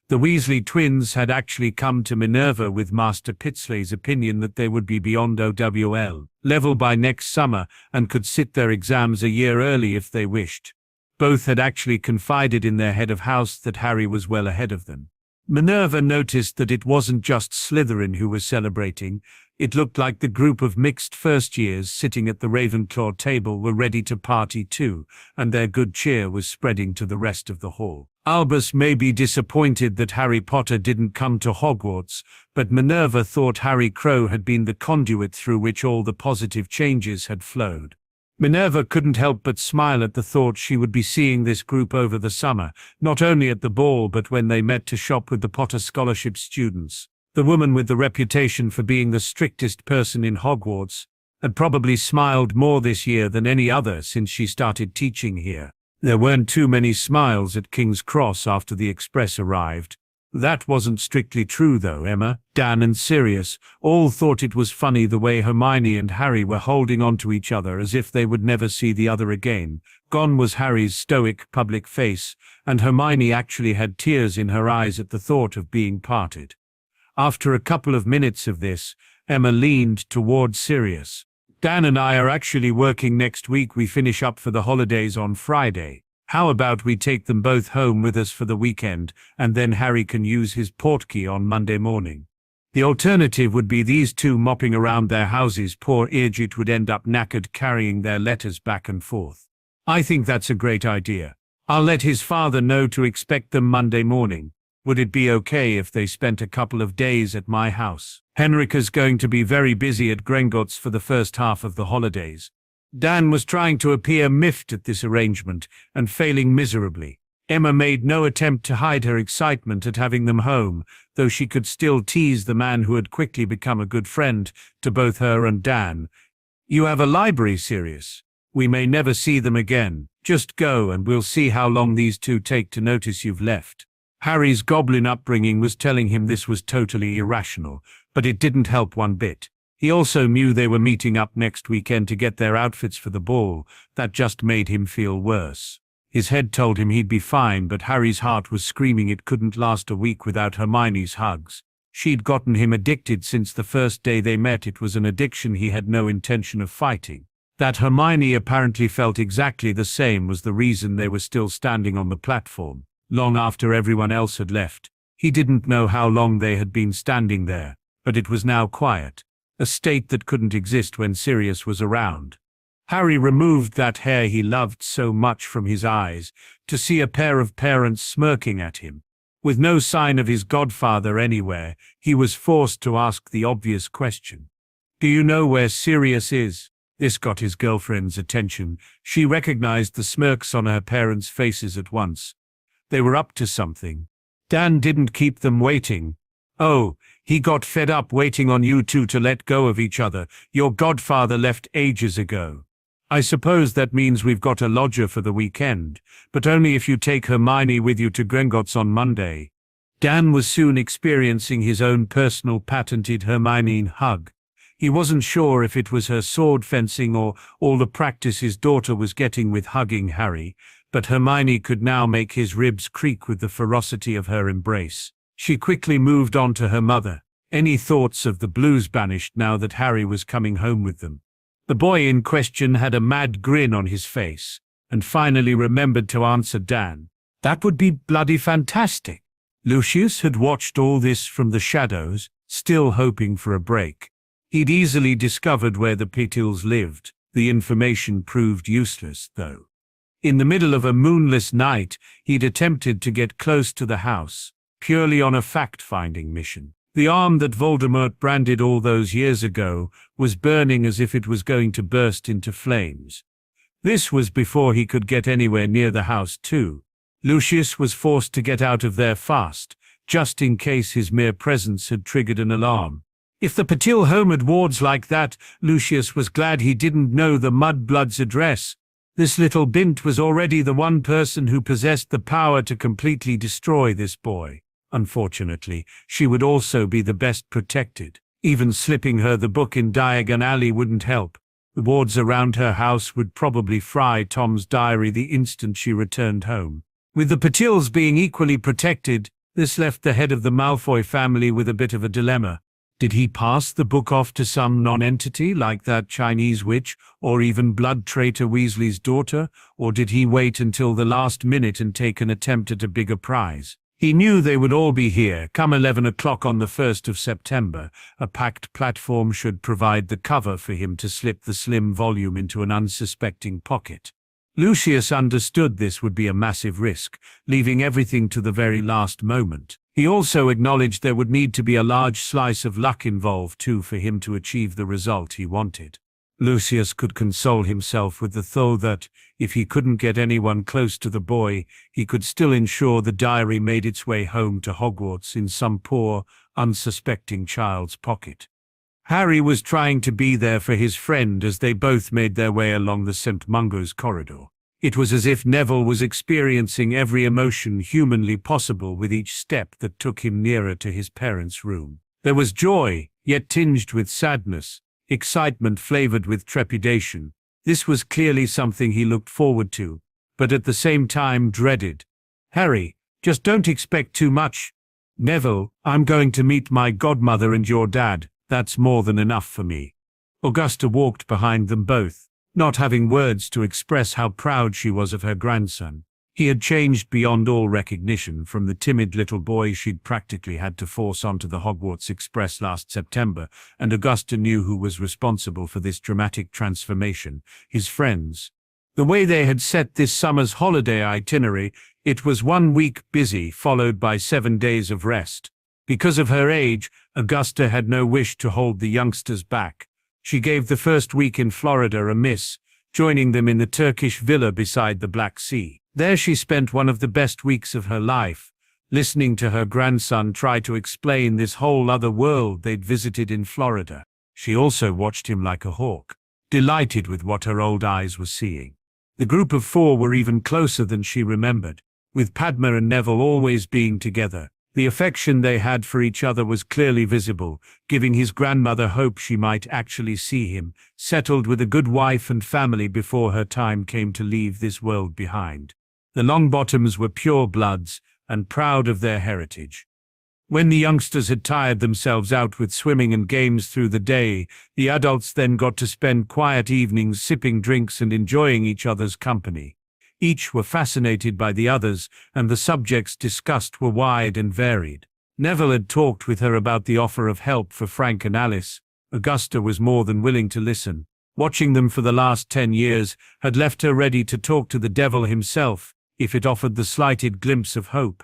The Weasley twins had actually come to Minerva with Master Pitsley's opinion that they would be beyond OWL level by next summer and could sit their exams a year early if they wished. Both had actually confided in their head of house that Harry was well ahead of them. Minerva noticed that it wasn't just Slytherin who was celebrating. It looked like the group of mixed first years sitting at the Ravenclaw table were ready to party too, and their good cheer was spreading to the rest of the hall. Albus may be disappointed that Harry Potter didn't come to Hogwarts, but Minerva thought Harry Crow had been the conduit through which all the positive changes had flowed. Minerva couldn't help but smile at the thought she would be seeing this group over the summer, not only at the ball but when they met to shop with the Potter Scholarship students. The woman with the reputation for being the strictest person in Hogwarts had probably smiled more this year than any other since she started teaching here. There weren't too many smiles at King's Cross after the express arrived. That wasn't strictly true though. Emma, Dan and Sirius all thought it was funny the way Hermione and Harry were holding on to each other as if they would never see the other again. Gone was Harry's stoic public face, and Hermione actually had tears in her eyes at the thought of being parted. After a couple of minutes of this, Emma leaned toward Sirius. Dan and I are actually working next week. We finish up for the holidays on Friday. How about we take them both home with us for the weekend, and then Harry can use his portkey on Monday morning? The alternative would be these two mopping around their houses. Poor Irgit would end up knackered carrying their letters back and forth. I think that's a great idea. I'll let his father know to expect them Monday morning. Would it be okay if they spent a couple of days at my house? Henrika's going to be very busy at Gringotts for the first half of the holidays. Dan was trying to appear miffed at this arrangement and failing miserably. Emma made no attempt to hide her excitement at having them home, though she could still tease the man who had quickly become a good friend to both her and Dan. You have a library, Sirius. We may never see them again. Just go and we'll see how long these two take to notice you've left. Harry's goblin upbringing was telling him this was totally irrational, but it didn't help one bit. He also knew they were meeting up next weekend to get their outfits for the ball. That just made him feel worse. His head told him he'd be fine, but Harry's heart was screaming it couldn't last a week without Hermione's hugs. She'd gotten him addicted since the first day they met. It was an addiction he had no intention of fighting. That Hermione apparently felt exactly the same was the reason they were still standing on the platform, long after everyone else had left. He didn't know how long they had been standing there, but it was now quiet, a state that couldn't exist when Sirius was around. Harry removed that hair he loved so much from his eyes to see a pair of parents smirking at him. With no sign of his godfather anywhere, he was forced to ask the obvious question. "Do you know where Sirius is?" This got his girlfriend's attention. She recognized the smirks on her parents' faces at once. They were up to something. Dan didn't keep them waiting. "Oh, he got fed up waiting on you two to let go of each other. Your godfather left ages ago. I suppose that means we've got a lodger for the weekend, but only if you take Hermione with you to Gringotts on Monday." Dan was soon experiencing his own personal patented Hermione hug. He wasn't sure if it was her sword fencing or all the practice his daughter was getting with hugging Harry, but Hermione could now make his ribs creak with the ferocity of her embrace. She quickly moved on to her mother. Any thoughts of the Blues banished now that Harry was coming home with them. The boy in question had a mad grin on his face, and finally remembered to answer Dan. "That would be bloody fantastic." Lucius had watched all this from the shadows, still hoping for a break. He'd easily discovered where the Petils lived. The information proved useless, though. In the middle of a moonless night, he'd attempted to get close to the house, purely on a fact-finding mission. The arm that Voldemort branded all those years ago was burning as if it was going to burst into flames. This was before he could get anywhere near the house, too. Lucius was forced to get out of there fast, just in case his mere presence had triggered an alarm. If the Patil home had wards like that, Lucius was glad he didn't know the Mudblood's address. This little bint was already the one person who possessed the power to completely destroy this boy. Unfortunately, she would also be the best protected. Even slipping her the book in Diagon Alley wouldn't help. The wards around her house would probably fry Tom's diary the instant she returned home. With the Patils being equally protected, this left the head of the Malfoy family with a bit of a dilemma. Did he pass the book off to some non-entity like that Chinese witch, or even blood traitor Weasley's daughter, or did he wait until the last minute and take an attempt at a bigger prize? He knew they would all be here come 11 o'clock on the 1st of September. A packed platform should provide the cover for him to slip the slim volume into an unsuspecting pocket. Lucius understood this would be a massive risk, leaving everything to the very last moment. He also acknowledged there would need to be a large slice of luck involved too for him to achieve the result he wanted. Lucius could console himself with the thought that, if he couldn't get anyone close to the boy, he could still ensure the diary made its way home to Hogwarts in some poor, unsuspecting child's pocket. Harry was trying to be there for his friend as they both made their way along the St. Mungo's corridor. It was as if Neville was experiencing every emotion humanly possible with each step that took him nearer to his parents' room. There was joy, yet tinged with sadness, excitement flavored with trepidation. This was clearly something he looked forward to, but at the same time dreaded. "Harry, just don't expect too much." "Neville, I'm going to meet my godmother and your dad. That's more than enough for me." Augusta walked behind them both, not having words to express how proud she was of her grandson. He had changed beyond all recognition from the timid little boy she'd practically had to force onto the Hogwarts Express last September, and Augusta knew who was responsible for this dramatic transformation: his friends. The way they had set this summer's holiday itinerary, it was 1 week busy followed by 7 days of rest. Because of her age, Augusta had no wish to hold the youngsters back. She gave the first week in Florida a miss, joining them in the Turkish villa beside the Black Sea. There she spent one of the best weeks of her life, listening to her grandson try to explain this whole other world they'd visited in Florida. She also watched him like a hawk, delighted with what her old eyes were seeing. The group of 4 were even closer than she remembered, with Padma and Neville always being together. The affection they had for each other was clearly visible, giving his grandmother hope she might actually see him, settled with a good wife and family before her time came to leave this world behind. The Longbottoms were pure bloods, and proud of their heritage. When the youngsters had tired themselves out with swimming and games through the day, the adults then got to spend quiet evenings sipping drinks and enjoying each other's company. Each were fascinated by the others, and the subjects discussed were wide and varied. Neville had talked with her about the offer of help for Frank and Alice. Augusta was more than willing to listen. Watching them for the last 10 years had left her ready to talk to the devil himself, if it offered the slightest glimpse of hope.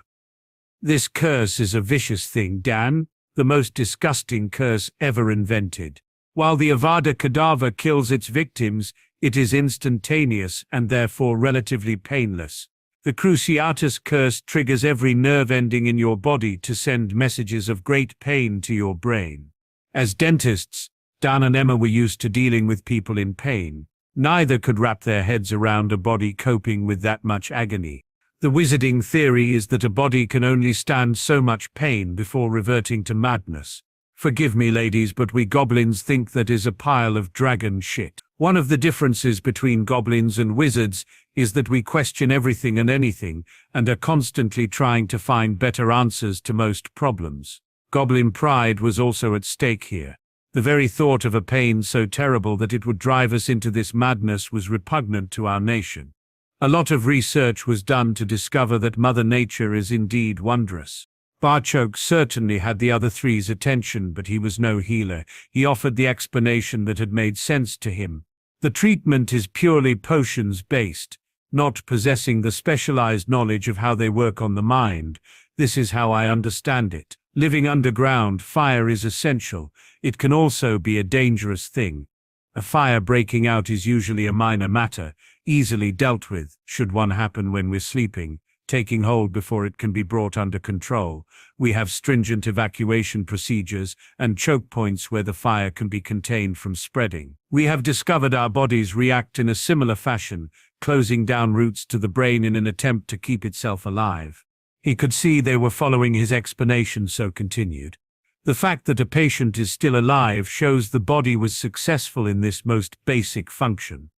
"This curse is a vicious thing, Dan, the most disgusting curse ever invented. While the Avada Kedavra kills its victims, it is instantaneous and therefore relatively painless. The Cruciatus curse triggers every nerve ending in your body to send messages of great pain to your brain. As dentists, Dan and Emma were used to dealing with people in pain. Neither could wrap their heads around a body coping with that much agony. The wizarding theory is that a body can only stand so much pain before reverting to madness. Forgive me, ladies, but we goblins think that is a pile of dragon shit. One of the differences between goblins and wizards is that we question everything and anything, and are constantly trying to find better answers to most problems. Goblin pride was also at stake here. The very thought of a pain so terrible that it would drive us into this madness was repugnant to our nation. A lot of research was done to discover that Mother Nature is indeed wondrous. Barchoke certainly had the other 3's attention, but he was no healer. He offered the explanation that had made sense to him. The treatment is purely potions-based, not possessing the specialized knowledge of how they work on the mind. This is how I understand it. Living underground, fire is essential. It can also be a dangerous thing. A fire breaking out is usually a minor matter, easily dealt with, should one happen when we're sleeping, taking hold before it can be brought under control. We have stringent evacuation procedures and choke points where the fire can be contained from spreading. We have discovered our bodies react in a similar fashion, closing down routes to the brain in an attempt to keep itself alive. He could see they were following his explanation, so continued. The fact that a patient is still alive shows the body was successful in this most basic function.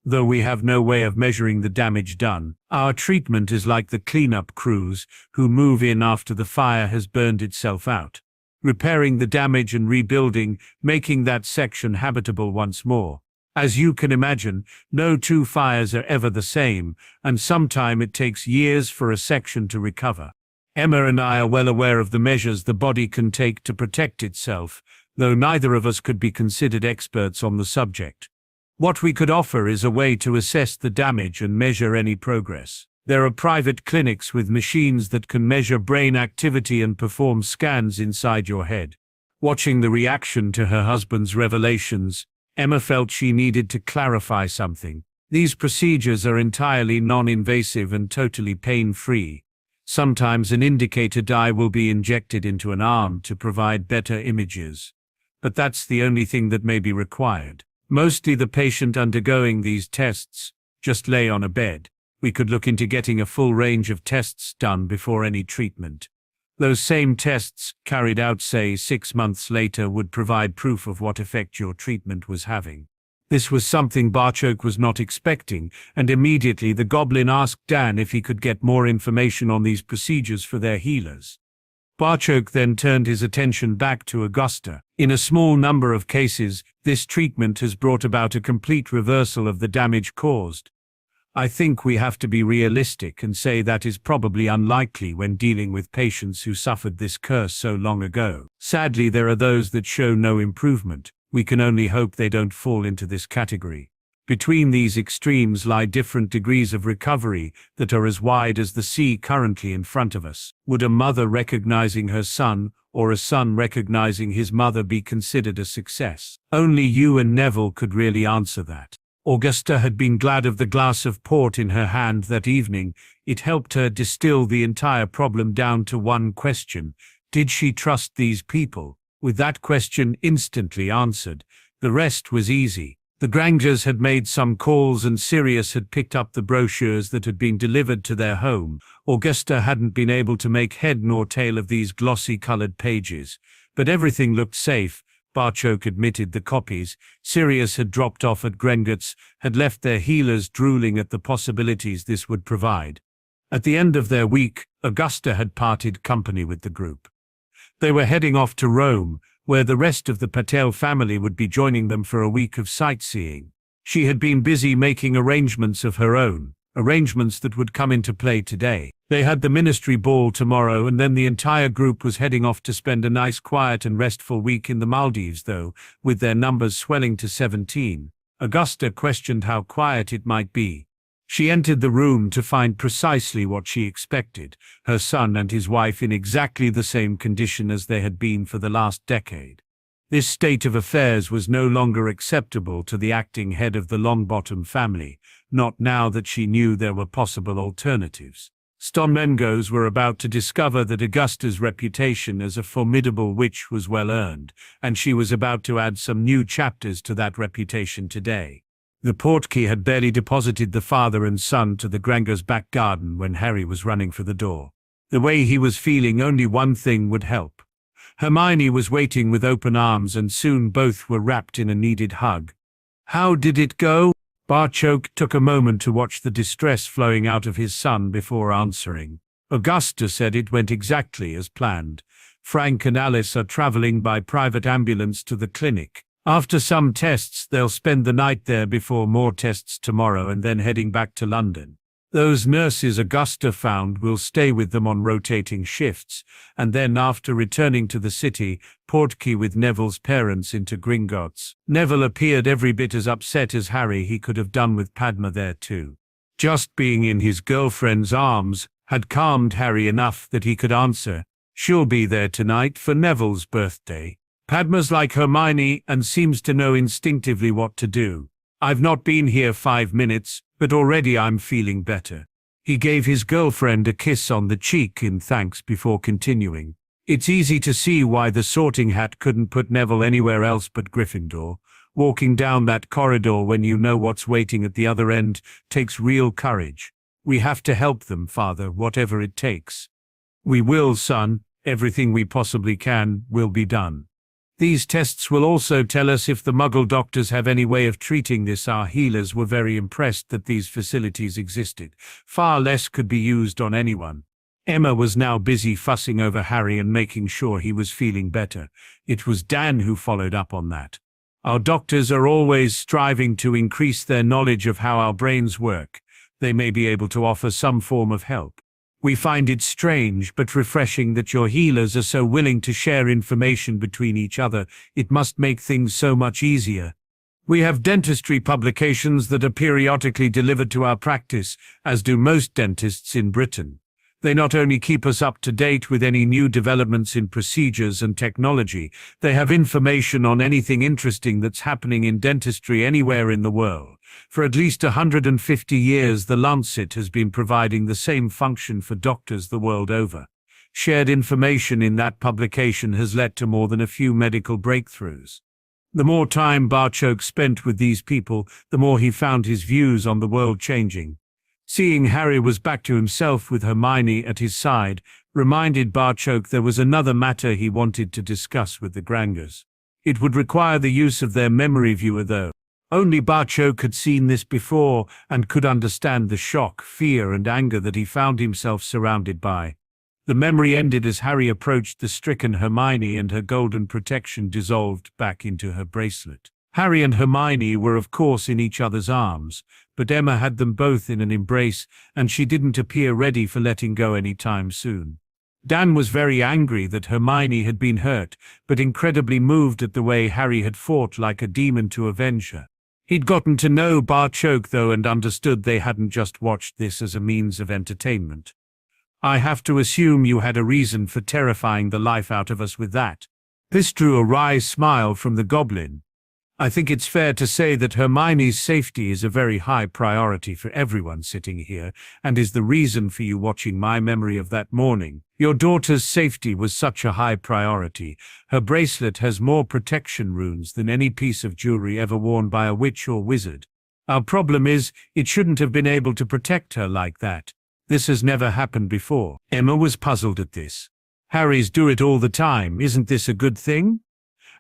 Though we have no way of measuring the damage done, our treatment is like the cleanup crews who move in after the fire has burned itself out, repairing the damage and rebuilding, making that section habitable once more. As you can imagine, no 2 fires are ever the same, and sometimes it takes years for a section to recover. Emma and I are well aware of the measures the body can take to protect itself, though neither of us could be considered experts on the subject. What we could offer is a way to assess the damage and measure any progress. There are private clinics with machines that can measure brain activity and perform scans inside your head. Watching the reaction to her husband's revelations, Emma felt she needed to clarify something. These procedures are entirely non-invasive and totally pain-free. Sometimes an indicator dye will be injected into an arm to provide better images. But that's the only thing that may be required. Mostly the patient undergoing these tests just lay on a bed. We could look into getting a full range of tests done before any treatment. Those same tests, carried out say 6 months later, would provide proof of what effect your treatment was having. This was something Barchoke was not expecting, and immediately the goblin asked Dan if he could get more information on these procedures for their healers. Barchoke then turned his attention back to Augusta. In a small number of cases, this treatment has brought about a complete reversal of the damage caused. I think we have to be realistic and say that is probably unlikely when dealing with patients who suffered this curse so long ago. Sadly, there are those that show no improvement. We can only hope they don't fall into this category. Between these extremes lie different degrees of recovery that are as wide as the sea currently in front of us. Would a mother recognizing her son, or a son recognizing his mother, be considered a success? Only you and Neville could really answer that. Augusta had been glad of the glass of port in her hand that evening. It helped her distill the entire problem down to one question. Did she trust these people? With that question instantly answered, the rest was easy. The Grangers had made some calls and Sirius had picked up the brochures that had been delivered to their home. Augusta hadn't been able to make head nor tail of these glossy-colored pages, but everything looked safe. Barchoke admitted the copies Sirius had dropped off at Gringotts had left their healers drooling at the possibilities this would provide. At the end of their week, Augusta had parted company with the group. They were heading off to Rome, where the rest of the Patel family would be joining them for a week of sightseeing. She had been busy making arrangements of her own, arrangements that would come into play today. They had the ministry ball tomorrow, and then the entire group was heading off to spend a nice, quiet and restful week in the Maldives, though, with their numbers swelling to 17. Augusta questioned how quiet it might be. She entered the room to find precisely what she expected, her son and his wife in exactly the same condition as they had been for the last decade. This state of affairs was no longer acceptable to the acting head of the Longbottom family, not now that she knew there were possible alternatives. Stonmengos were about to discover that Augusta's reputation as a formidable witch was well earned, and she was about to add some new chapters to that reputation today. The portkey had barely deposited the father and son to the Grangers' back garden when Harry was running for the door. The way he was feeling, only one thing would help. Hermione was waiting with open arms, and soon both were wrapped in a needed hug. "How did it go?" Barchoke took a moment to watch the distress flowing out of his son before answering. Augusta said it went exactly as planned. Frank and Alice are traveling by private ambulance to the clinic. After some tests, they'll spend the night there before more tests tomorrow and then heading back to London. Those nurses Augusta found will stay with them on rotating shifts, and then after returning to the city, portkey with Neville's parents into Gringotts. Neville appeared every bit as upset as Harry. He could have done with Padma there too. Just being in his girlfriend's arms had calmed Harry enough that he could answer, "She'll be there tonight for Neville's birthday. Padma's like Hermione and seems to know instinctively what to do. I've not been here 5 minutes, but already I'm feeling better." He gave his girlfriend a kiss on the cheek in thanks before continuing. "It's easy to see why the Sorting Hat couldn't put Neville anywhere else but Gryffindor. Walking down that corridor when you know what's waiting at the other end takes real courage. We have to help them, Father, whatever it takes." "We will, son. Everything we possibly can will be done. These tests will also tell us if the Muggle doctors have any way of treating this." Our healers were very impressed that these facilities existed. Far less could be used on anyone. Emma was now busy fussing over Harry and making sure he was feeling better. It was Dan who followed up on that. "Our doctors are always striving to increase their knowledge of how our brains work. They may be able to offer some form of help." We find it strange but refreshing that your healers are so willing to share information between each other. It must make things so much easier. We have dentistry publications that are periodically delivered to our practice, as do most dentists in Britain. They not only keep us up to date with any new developments in procedures and technology, they have information on anything interesting that's happening in dentistry anywhere in the world. For at least 150 years, the Lancet has been providing the same function for doctors the world over. Shared information in that publication has led to more than a few medical breakthroughs. The more time Barchoke spent with these people, the more he found his views on the world changing. Seeing Harry was back to himself with Hermione at his side reminded Barchoke there was another matter he wanted to discuss with the Grangers. It would require the use of their memory viewer though. Only Barchoke had seen this before and could understand the shock, fear and anger that he found himself surrounded by. The memory ended as Harry approached the stricken Hermione and her golden protection dissolved back into her bracelet. Harry and Hermione were of course in each other's arms, but Emma had them both in an embrace and she didn't appear ready for letting go any time soon. Dan was very angry that Hermione had been hurt, but incredibly moved at the way Harry had fought like a demon to avenge her. He'd gotten to know Barchoke though and understood they hadn't just watched this as a means of entertainment. I have to assume you had a reason for terrifying the life out of us with that. This drew a wry smile from the goblin. I think it's fair to say that Hermione's safety is a very high priority for everyone sitting here, and is the reason for you watching my memory of that morning. Your daughter's safety was such a high priority. Her bracelet has more protection runes than any piece of jewelry ever worn by a witch or wizard. Our problem is, it shouldn't have been able to protect her like that. This has never happened before. Emma was puzzled at this. Harry's do it all the time, isn't this a good thing?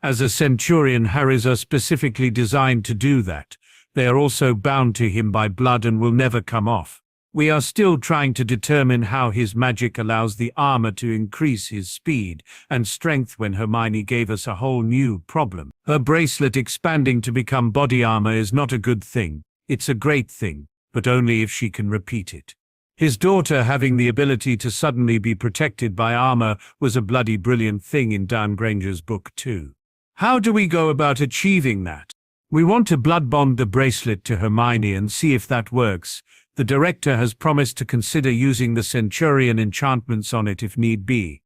As a centurion, Harry's are specifically designed to do that. They are also bound to him by blood and will never come off. We are still trying to determine how his magic allows the armor to increase his speed and strength when Hermione gave us a whole new problem. Her bracelet expanding to become body armor is not a good thing. It's a great thing, but only if she can repeat it. His daughter having the ability to suddenly be protected by armor was a bloody brilliant thing in Dan Granger's book too. How do we go about achieving that? We want to blood bond the bracelet to Hermione and see if that works. The director has promised to consider using the Centurion enchantments on it if need be.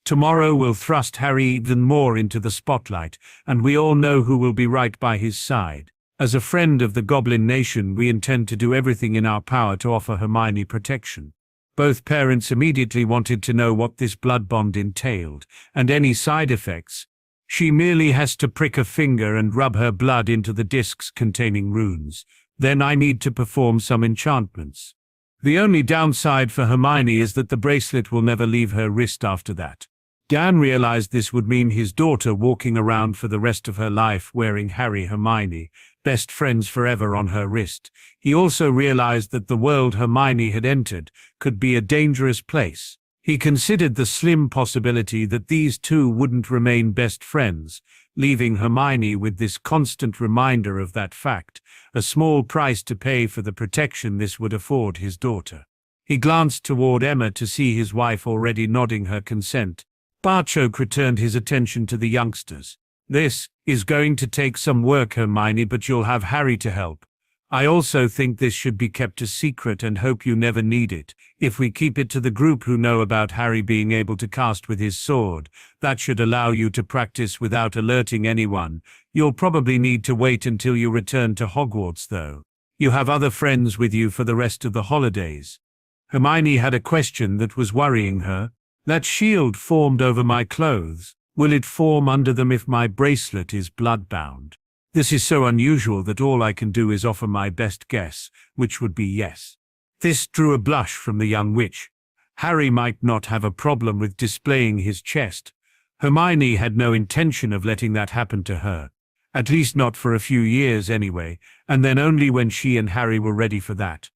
Tomorrow we'll thrust Harry even more into the spotlight, and we all know who will be right by his side. As a friend of the Goblin Nation, we intend to do everything in our power to offer Hermione protection. Both parents immediately wanted to know what this blood bond entailed, and any side effects. She merely has to prick a finger and rub her blood into the discs containing runes. Then I need to perform some enchantments. The only downside for Hermione is that the bracelet will never leave her wrist after that. Dan realized this would mean his daughter walking around for the rest of her life wearing Hermione, best friends forever, on her wrist. He also realized that the world Hermione had entered could be a dangerous place. He considered the slim possibility that these two wouldn't remain best friends, leaving Hermione with this constant reminder of that fact, a small price to pay for the protection this would afford his daughter. He glanced toward Emma to see his wife already nodding her consent. Barchoke returned his attention to the youngsters. This is going to take some work, Hermione, but you'll have Harry to help. I also think this should be kept a secret and hope you never need it. If we keep it to the group who know about Harry being able to cast with his sword, that should allow you to practice without alerting anyone. You'll probably need to wait until you return to Hogwarts though. You have other friends with you for the rest of the holidays. Hermione had a question that was worrying her. That shield formed over my clothes. Will it form under them if my bracelet is blood-bound? This is so unusual that all I can do is offer my best guess, which would be yes. This drew a blush from the young witch. Harry might not have a problem with displaying his chest. Hermione had no intention of letting that happen to her. At least not for a few years anyway, and then only when she and Harry were ready for that.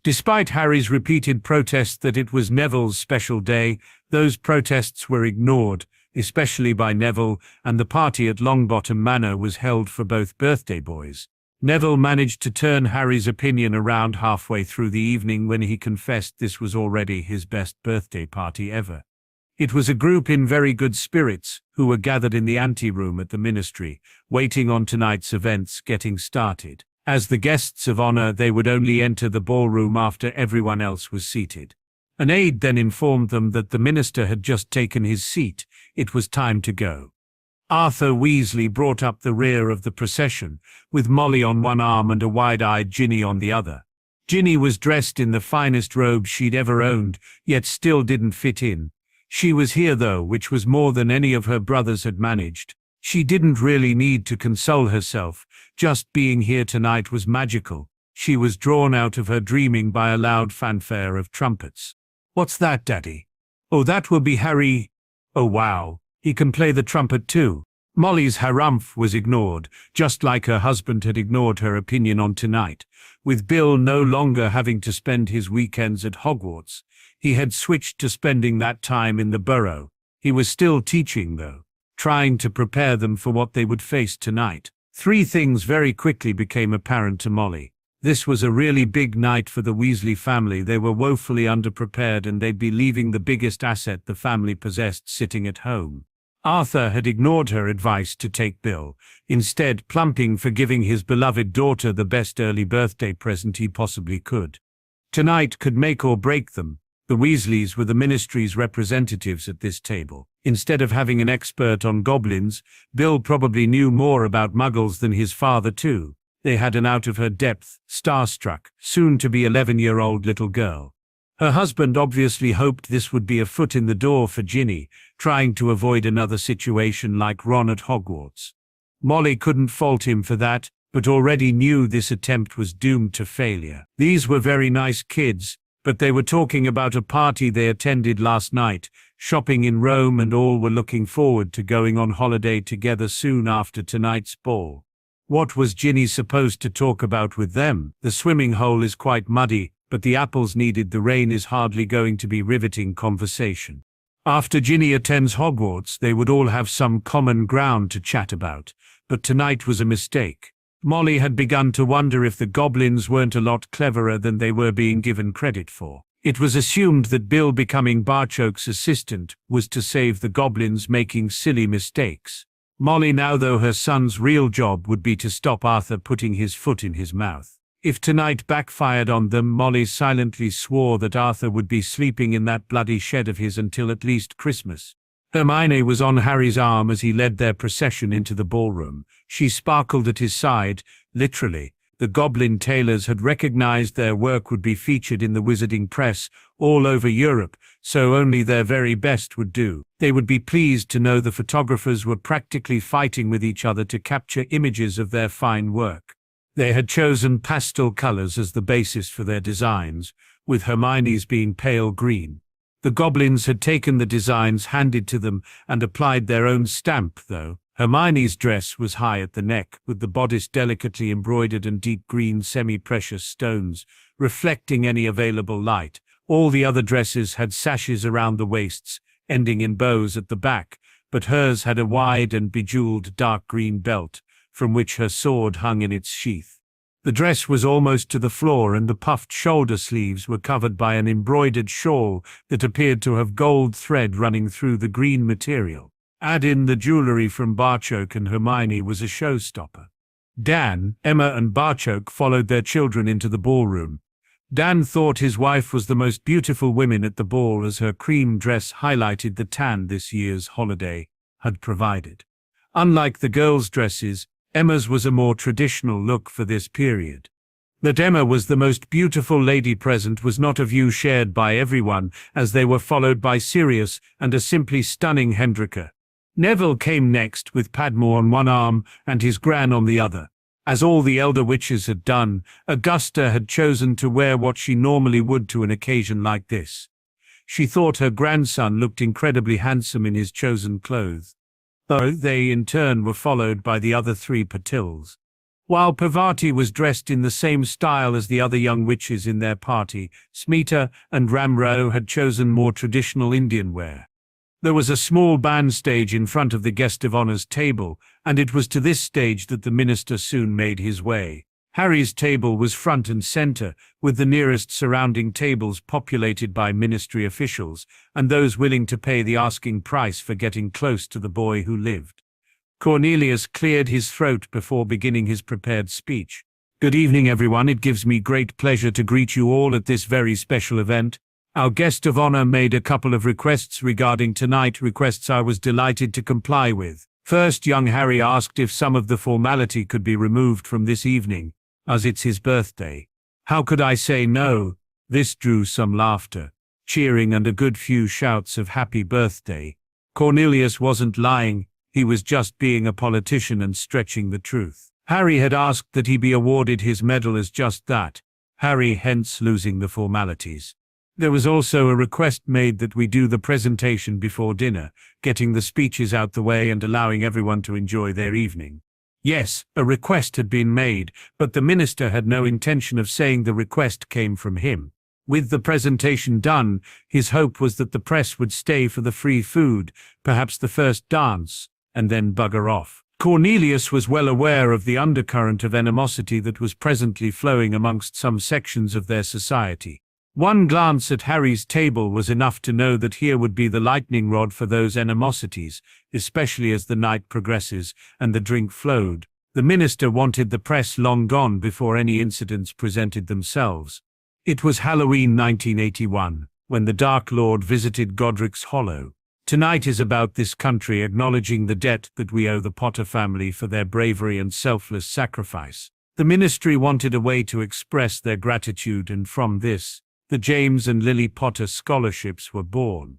Despite Harry's repeated protests that it was Neville's special day, those protests were ignored, especially by Neville, and the party at Longbottom Manor was held for both birthday boys. Neville managed to turn Harry's opinion around halfway through the evening when he confessed this was already his best birthday party ever. It was a group in very good spirits who were gathered in the anteroom at the ministry, waiting on tonight's events getting started. As the guests of honor, they would only enter the ballroom after everyone else was seated. An aide then informed them that the minister had just taken his seat. It was time to go. Arthur Weasley brought up the rear of the procession, with Molly on one arm and a wide-eyed Ginny on the other. Ginny was dressed in the finest robe she'd ever owned, yet still didn't fit in. She was here though, which was more than any of her brothers had managed. She didn't really need to console herself, just being here tonight was magical. She was drawn out of her dreaming by a loud fanfare of trumpets. "What's that, Daddy?" "Oh, that will be Harry." "Oh wow, he can play the trumpet too." Molly's harumph was ignored, just like her husband had ignored her opinion on tonight. With Bill no longer having to spend his weekends at Hogwarts, he had switched to spending that time in the burrow. He was still teaching though, trying to prepare them for what they would face tonight. Three things very quickly became apparent to Molly. This was a really big night for the Weasley family. They were woefully underprepared and they'd be leaving the biggest asset the family possessed sitting at home. Arthur had ignored her advice to take Bill, instead plumping for giving his beloved daughter the best early birthday present he possibly could. Tonight could make or break them. The Weasleys were the ministry's representatives at this table. Instead of having an expert on goblins, Bill probably knew more about muggles than his father too. They had an out-of-her-depth, starstruck, soon-to-be 11-year-old little girl. Her husband obviously hoped this would be a foot in the door for Ginny, trying to avoid another situation like Ron at Hogwarts. Molly couldn't fault him for that, but already knew this attempt was doomed to failure. These were very nice kids, but they were talking about a party they attended last night, shopping in Rome, and all were looking forward to going on holiday together soon after tonight's ball. What was Ginny supposed to talk about with them? The swimming hole is quite muddy, but the apples needed the rain is hardly going to be riveting conversation. After Ginny attends Hogwarts, they would all have some common ground to chat about, but tonight was a mistake. Molly had begun to wonder if the goblins weren't a lot cleverer than they were being given credit for. It was assumed that Bill becoming Barchoke's assistant was to save the goblins making silly mistakes. Molly now, though, her son's real job would be to stop Arthur putting his foot in his mouth. If tonight backfired on them, Molly silently swore that Arthur would be sleeping in that bloody shed of his until at least Christmas. Hermione was on Harry's arm as he led their procession into the ballroom. She sparkled at his side, literally. The goblin tailors had recognized their work would be featured in the wizarding press all over Europe, so only their very best would do. They would be pleased to know the photographers were practically fighting with each other to capture images of their fine work. They had chosen pastel colors as the basis for their designs, with Hermione's being pale green. The goblins had taken the designs handed to them and applied their own stamp, though. Hermione's dress was high at the neck, with the bodice delicately embroidered in deep green semi-precious stones, reflecting any available light. All the other dresses had sashes around the waists, ending in bows at the back, but hers had a wide and bejeweled dark green belt, from which her sword hung in its sheath. The dress was almost to the floor, and the puffed shoulder sleeves were covered by an embroidered shawl that appeared to have gold thread running through the green material. Add in the jewelry from Barchoke, and Hermione was a showstopper. Dan, Emma and Barchoke followed their children into the ballroom. Dan thought his wife was the most beautiful woman at the ball, as her cream dress highlighted the tan this year's holiday had provided. Unlike the girls' dresses, Emma's was a more traditional look for this period. That Emma was the most beautiful lady present was not a view shared by everyone, as they were followed by Sirius and a simply stunning Hendrika. Neville came next, with Padmore on one arm and his gran on the other. As all the elder witches had done, Augusta had chosen to wear what she normally would to an occasion like this. She thought her grandson looked incredibly handsome in his chosen clothes, though they in turn were followed by the other three Patils. While Parvati was dressed in the same style as the other young witches in their party, Smita and Ramro had chosen more traditional Indian wear. There was a small band stage in front of the guest of honor's table, and it was to this stage that the minister soon made his way. Harry's table was front and center, with the nearest surrounding tables populated by ministry officials and those willing to pay the asking price for getting close to the boy who lived. Cornelius cleared his throat before beginning his prepared speech. Good evening, everyone. It gives me great pleasure to greet you all at this very special event. Our guest of honor made a couple of requests regarding tonight, requests I was delighted to comply with. First, young Harry asked if some of the formality could be removed from this evening, as it's his birthday. How could I say no? This drew some laughter, cheering, and a good few shouts of happy birthday. Cornelius wasn't lying, he was just being a politician and stretching the truth. Harry had asked that he be awarded his medal as just that, Harry hence losing the formalities. There was also a request made that we do the presentation before dinner, getting the speeches out the way and allowing everyone to enjoy their evening. Yes, a request had been made, but the minister had no intention of saying the request came from him. With the presentation done, his hope was that the press would stay for the free food, perhaps the first dance, and then bugger off. Cornelius was well aware of the undercurrent of animosity that was presently flowing amongst some sections of their society. One glance at Harry's table was enough to know that here would be the lightning rod for those animosities, especially as the night progresses and the drink flowed. The minister wanted the press long gone before any incidents presented themselves. It was Halloween 1981, when the Dark Lord visited Godric's Hollow. Tonight is about this country acknowledging the debt that we owe the Potter family for their bravery and selfless sacrifice. The ministry wanted a way to express their gratitude, and from this, the James and Lily Potter scholarships were born.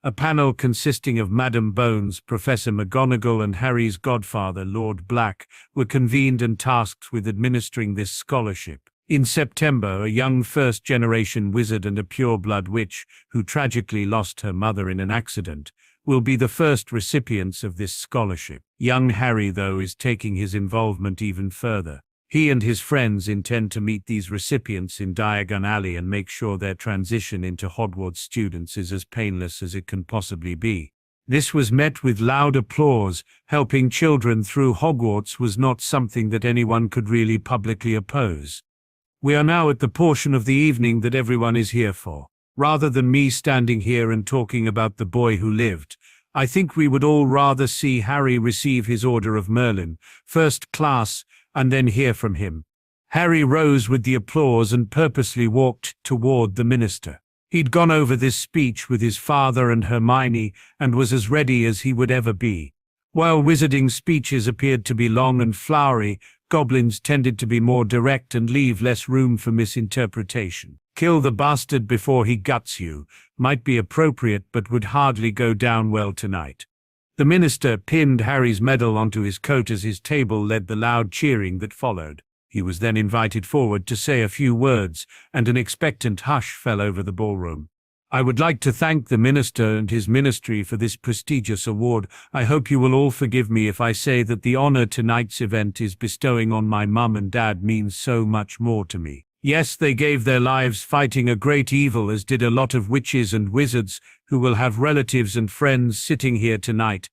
A panel consisting of Madam Bones, Professor McGonagall, and Harry's godfather, Lord Black, were convened and tasked with administering this scholarship. In September, a young first-generation wizard and a pure-blood witch, who tragically lost her mother in an accident, will be the first recipients of this scholarship. Young Harry, though, is taking his involvement even further. He and his friends intend to meet these recipients in Diagon Alley and make sure their transition into Hogwarts students is as painless as it can possibly be. This was met with loud applause. Helping children through Hogwarts was not something that anyone could really publicly oppose. We are now at the portion of the evening that everyone is here for. Rather than me standing here and talking about the boy who lived, I think we would all rather see Harry receive his Order of Merlin, first class, and then hear from him. Harry rose with the applause and purposely walked toward the minister. He'd gone over this speech with his father and Hermione and was as ready as he would ever be. While wizarding speeches appeared to be long and flowery, goblins tended to be more direct and leave less room for misinterpretation. Kill the bastard before he guts you might be appropriate but would hardly go down well tonight. The minister pinned Harry's medal onto his coat as his table led the loud cheering that followed. He was then invited forward to say a few words, and an expectant hush fell over the ballroom. I would like to thank the minister and his ministry for this prestigious award. I hope you will all forgive me if I say that the honor tonight's event is bestowing on my mum and dad means so much more to me. Yes, they gave their lives fighting a great evil, as did a lot of witches and wizards who will have relatives and friends sitting here tonight.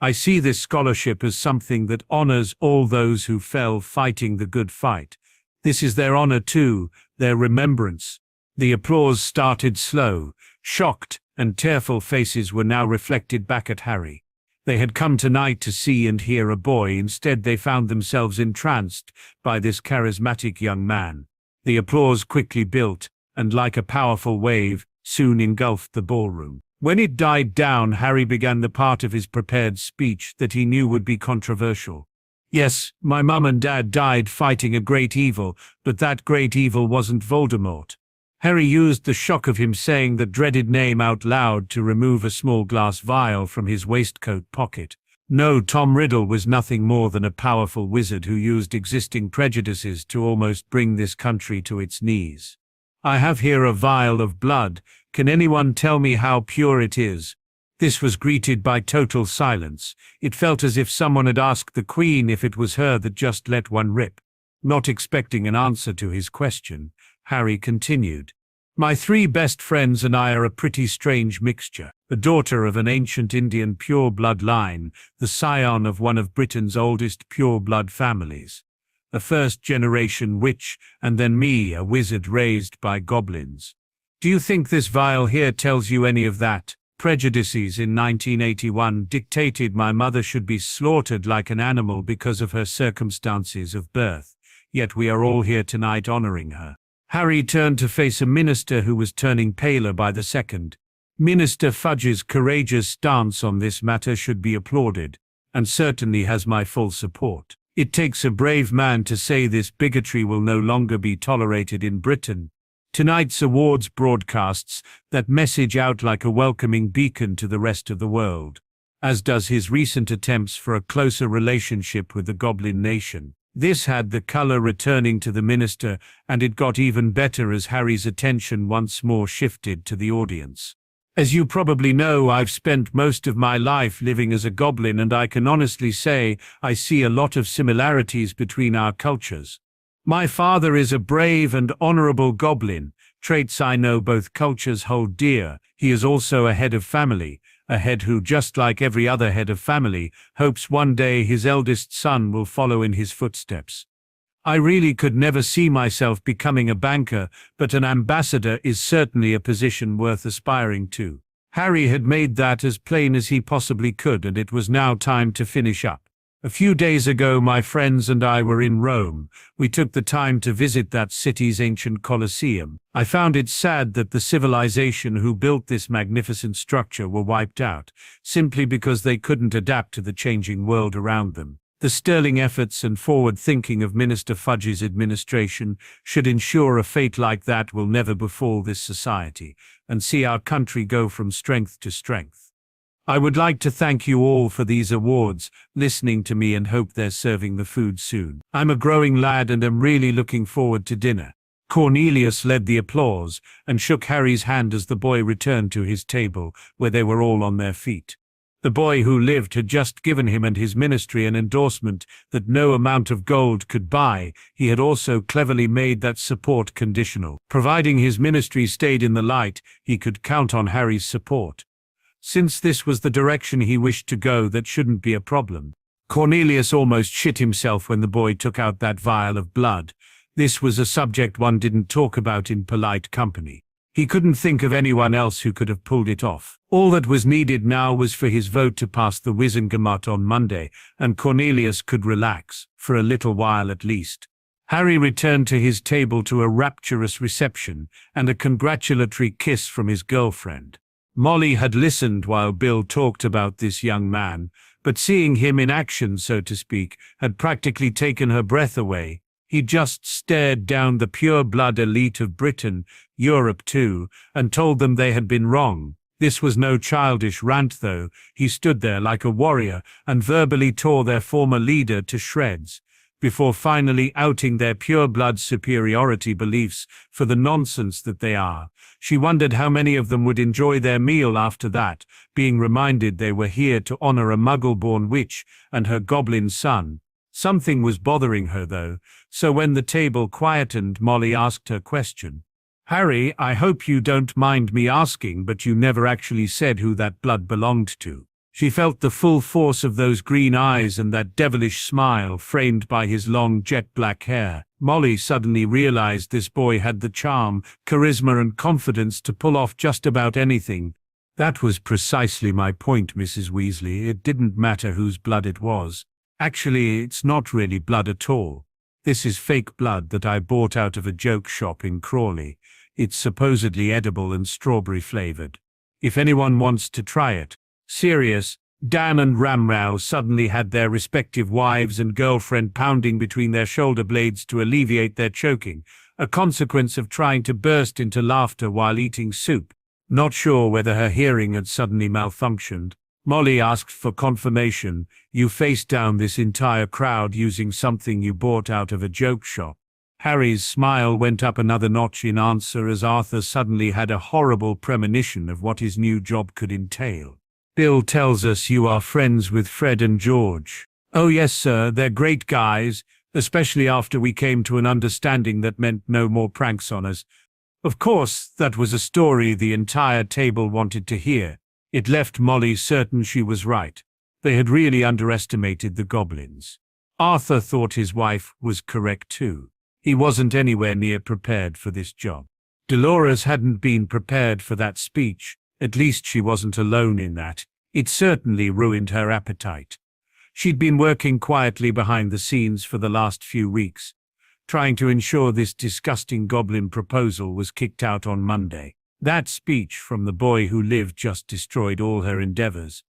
I see this scholarship as something that honors all those who fell fighting the good fight. This is their honor too, their remembrance. The applause started slow. Shocked and tearful faces were now reflected back at Harry. They had come tonight to see and hear a boy. Instead, they found themselves entranced by this charismatic young man. The applause quickly built, and like a powerful wave, soon engulfed the ballroom. When it died down, Harry began the part of his prepared speech that he knew would be controversial. Yes, my mum and dad died fighting a great evil, but that great evil wasn't Voldemort. Harry used the shock of him saying the dreaded name out loud to remove a small glass vial from his waistcoat pocket. No, Tom Riddle was nothing more than a powerful wizard who used existing prejudices to almost bring this country to its knees. I have here a vial of blood. Can anyone tell me how pure it is? This was greeted by total silence. It felt as if someone had asked the Queen if it was her that just let one rip. Not expecting an answer to his question, Harry continued. My three best friends and I are a pretty strange mixture. The daughter of an ancient Indian pure-blood line, the scion of one of Britain's oldest pure-blood families. a first-generation witch, and then me, a wizard raised by goblins. Do you think this vial here tells you any of that? Prejudices in 1981 dictated my mother should be slaughtered like an animal because of her circumstances of birth, yet we are all here tonight honoring her. Harry turned to face a minister who was turning paler by the second. Minister Fudge's courageous stance on this matter should be applauded, and certainly has my full support. It takes a brave man to say this bigotry will no longer be tolerated in Britain. Tonight's awards broadcasts that message out like a welcoming beacon to the rest of the world, as does his recent attempts for a closer relationship with the Goblin Nation. This had the color returning to the minister, and it got even better as Harry's attention once more shifted to the audience. As you probably know, I've spent most of my life living as a goblin, and I can honestly say I see a lot of similarities between our cultures. My father is a brave and honorable goblin, traits I know both cultures hold dear. He is also a head of family, a head who, just like every other head of family, hopes one day his eldest son will follow in his footsteps. I really could never see myself becoming a banker, but an ambassador is certainly a position worth aspiring to. Harry had made that as plain as he possibly could, and it was now time to finish up. A few days ago, my friends and I were in Rome. We took the time to visit that city's ancient Colosseum. I found it sad that the civilization who built this magnificent structure were wiped out, simply because they couldn't adapt to the changing world around them. The sterling efforts and forward thinking of Minister Fudge's administration should ensure a fate like that will never befall this society, and see our country go from strength to strength. I would like to thank you all for these awards, listening to me, and hope they're serving the food soon. I'm a growing lad and am really looking forward to dinner. Cornelius led the applause and shook Harry's hand as the boy returned to his table, where they were all on their feet. The boy who lived had just given him and his ministry an endorsement that no amount of gold could buy. He had also cleverly made that support conditional. Providing his ministry stayed in the light, he could count on Harry's support. Since this was the direction he wished to go, that shouldn't be a problem. Cornelius almost shit himself when the boy took out that vial of blood. This was a subject one didn't talk about in polite company. He couldn't think of anyone else who could have pulled it off. All that was needed now was for his vote to pass the Wizengamot on Monday, and Cornelius could relax, for a little while at least. Harry returned to his table to a rapturous reception and a congratulatory kiss from his girlfriend. Molly had listened while Bill talked about this young man, but seeing him in action, so to speak, had practically taken her breath away. He just stared down the pure-blood elite of Britain, Europe too, and told them they had been wrong. This was no childish rant, though. He stood there like a warrior and verbally tore their former leader to shreds, before finally outing their pure-blood superiority beliefs for the nonsense that they are. She wondered how many of them would enjoy their meal after that, being reminded they were here to honor a muggle-born witch and her goblin son. Something was bothering her, though, so when the table quietened, Molly asked her question. "Harry, I hope you don't mind me asking, but you never actually said who that blood belonged to." She felt the full force of those green eyes and that devilish smile framed by his long jet-black hair. Molly suddenly realized this boy had the charm, charisma and confidence to pull off just about anything. "That was precisely my point, Mrs. Weasley. It didn't matter whose blood it was. Actually, it's not really blood at all. This is fake blood that I bought out of a joke shop in Crawley. It's supposedly edible and strawberry-flavored. If anyone wants to try it." Serious, Dan and Ramrao suddenly had their respective wives and girlfriend pounding between their shoulder blades to alleviate their choking, a consequence of trying to burst into laughter while eating soup. Not sure whether her hearing had suddenly malfunctioned, Molly asked for confirmation. "You faced down this entire crowd using something you bought out of a joke shop?" Harry's smile went up another notch in answer as Arthur suddenly had a horrible premonition of what his new job could entail. "Bill tells us you are friends with Fred and George." "Oh yes, sir, they're great guys, especially after we came to an understanding that meant no more pranks on us." Of course, that was a story the entire table wanted to hear. It left Molly certain she was right. They had really underestimated the goblins. Arthur thought his wife was correct too. He wasn't anywhere near prepared for this job. Dolores hadn't been prepared for that speech. At least she wasn't alone in that. It certainly ruined her appetite. She'd been working quietly behind the scenes for the last few weeks, trying to ensure this disgusting goblin proposal was kicked out on Monday. That speech from the boy who lived just destroyed all her endeavors.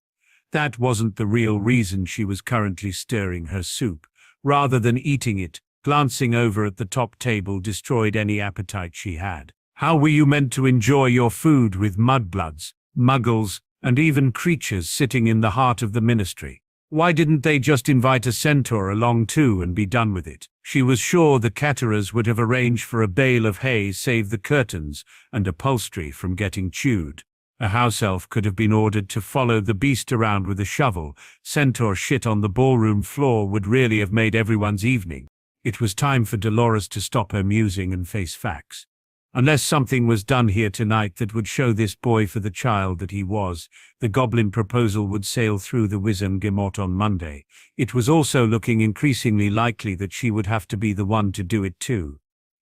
That wasn't the real reason she was currently stirring her soup. Rather than eating it, glancing over at the top table destroyed any appetite she had. How were you meant to enjoy your food with mudbloods, muggles, and even creatures sitting in the heart of the ministry? Why didn't they just invite a centaur along too and be done with it? She was sure the caterers would have arranged for a bale of hay save the curtains and upholstery from getting chewed. A house elf could have been ordered to follow the beast around with a shovel. Centaur shit on the ballroom floor would really have made everyone's evening. It was time for Dolores to stop her musing and face facts. Unless something was done here tonight that would show this boy for the child that he was, the goblin proposal would sail through the Wizengamot on Monday. It was also looking increasingly likely that she would have to be the one to do it too.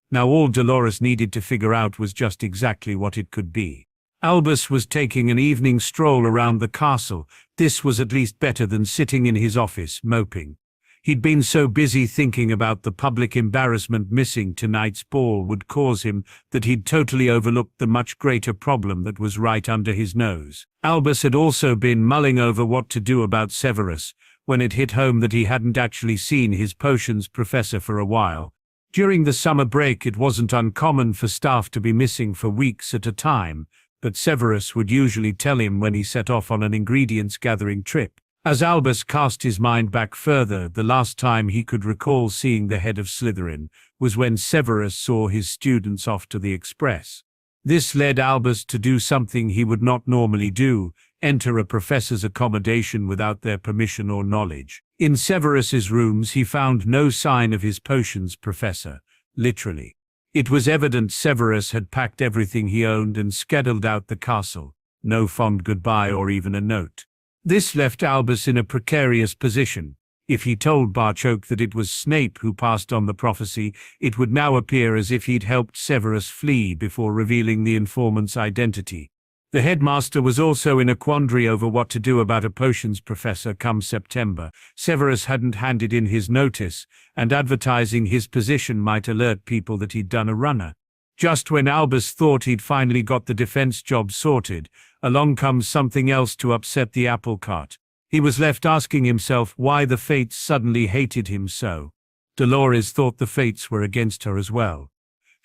Now all Dolores needed to figure out was just exactly what it could be. Albus was taking an evening stroll around the castle. This was at least better than sitting in his office, moping. He'd been so busy thinking about the public embarrassment missing tonight's ball would cause him that he'd totally overlooked the much greater problem that was right under his nose. Albus had also been mulling over what to do about Severus, when it hit home that he hadn't actually seen his potions professor for a while. During the summer break it wasn't uncommon for staff to be missing for weeks at a time, but Severus would usually tell him when he set off on an ingredients-gathering trip. As Albus cast his mind back further, the last time he could recall seeing the head of Slytherin was when Severus saw his students off to the Express. This led Albus to do something he would not normally do, enter a professor's accommodation without their permission or knowledge. In Severus's rooms he found no sign of his potions professor, literally. It was evident Severus had packed everything he owned and skedaddled out the castle, no fond goodbye or even a note. This left Albus in a precarious position. If he told Barchoke that it was Snape who passed on the prophecy, it would now appear as if he'd helped Severus flee before revealing the informant's identity. The headmaster was also in a quandary over what to do about a potions professor come September. Severus hadn't handed in his notice, and advertising his position might alert people that he'd done a runner. Just when Albus thought he'd finally got the defense job sorted, along comes something else to upset the apple cart. He was left asking himself why the fates suddenly hated him so. Dolores thought the fates were against her as well.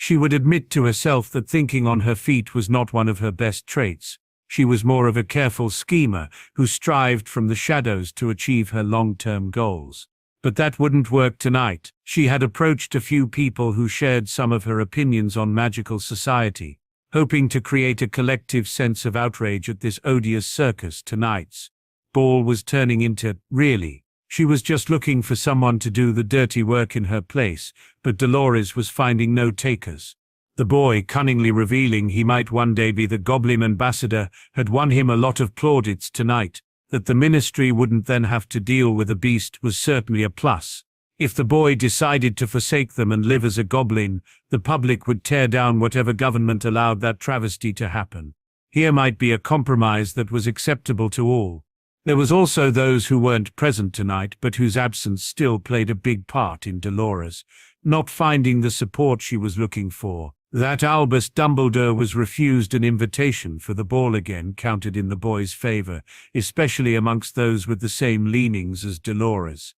She would admit to herself that thinking on her feet was not one of her best traits. She was more of a careful schemer who strived from the shadows to achieve her long-term goals. But that wouldn't work tonight. She had approached a few people who shared some of her opinions on magical society, hoping to create a collective sense of outrage at this odious circus. Tonight's ball was turning into, really. She was just looking for someone to do the dirty work in her place, but Dolores was finding no takers. The boy, cunningly revealing he might one day be the Goblin ambassador, had won him a lot of plaudits tonight. That the ministry wouldn't then have to deal with a beast was certainly a plus. If the boy decided to forsake them and live as a goblin, the public would tear down whatever government allowed that travesty to happen. Here might be a compromise that was acceptable to all. There was also those who weren't present tonight but whose absence still played a big part in Dolores not finding the support she was looking for. That Albus Dumbledore was refused an invitation for the ball again counted in the boy's favor, especially amongst those with the same leanings as Dolores.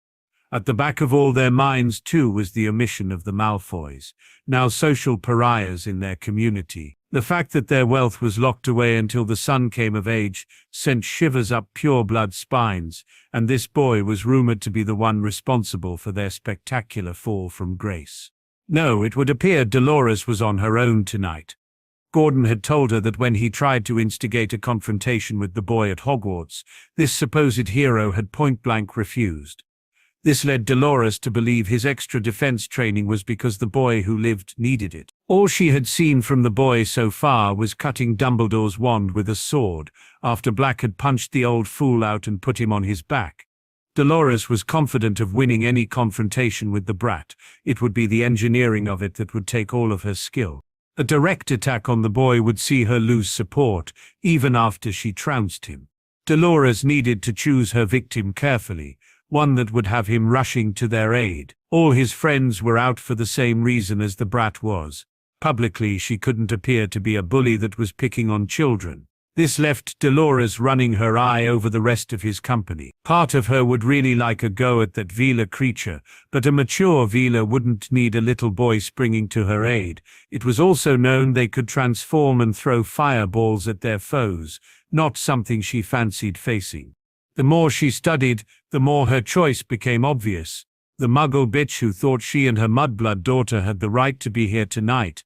At the back of all their minds too was the omission of the Malfoys, now social pariahs in their community. The fact that their wealth was locked away until the son came of age sent shivers up pure-blood spines, and this boy was rumored to be the one responsible for their spectacular fall from grace. No, it would appear Dolores was on her own tonight. Gordon had told her that when he tried to instigate a confrontation with the boy at Hogwarts, this supposed hero had point-blank refused. This led Dolores to believe his extra defense training was because the boy who lived needed it. All she had seen from the boy so far was cutting Dumbledore's wand with a sword, after Black had punched the old fool out and put him on his back. Dolores was confident of winning any confrontation with the brat. It would be the engineering of it that would take all of her skill. A direct attack on the boy would see her lose support, even after she trounced him. Dolores needed to choose her victim carefully, one that would have him rushing to their aid. All his friends were out for the same reason as the brat was. Publicly, she couldn't appear to be a bully that was picking on children. This left Dolores running her eye over the rest of his company. Part of her would really like a go at that Veela creature, but a mature Veela wouldn't need a little boy springing to her aid. It was also known they could transform and throw fireballs at their foes, not something she fancied facing. The more she studied, the more her choice became obvious. The muggle bitch who thought she and her mudblood daughter had the right to be here tonight.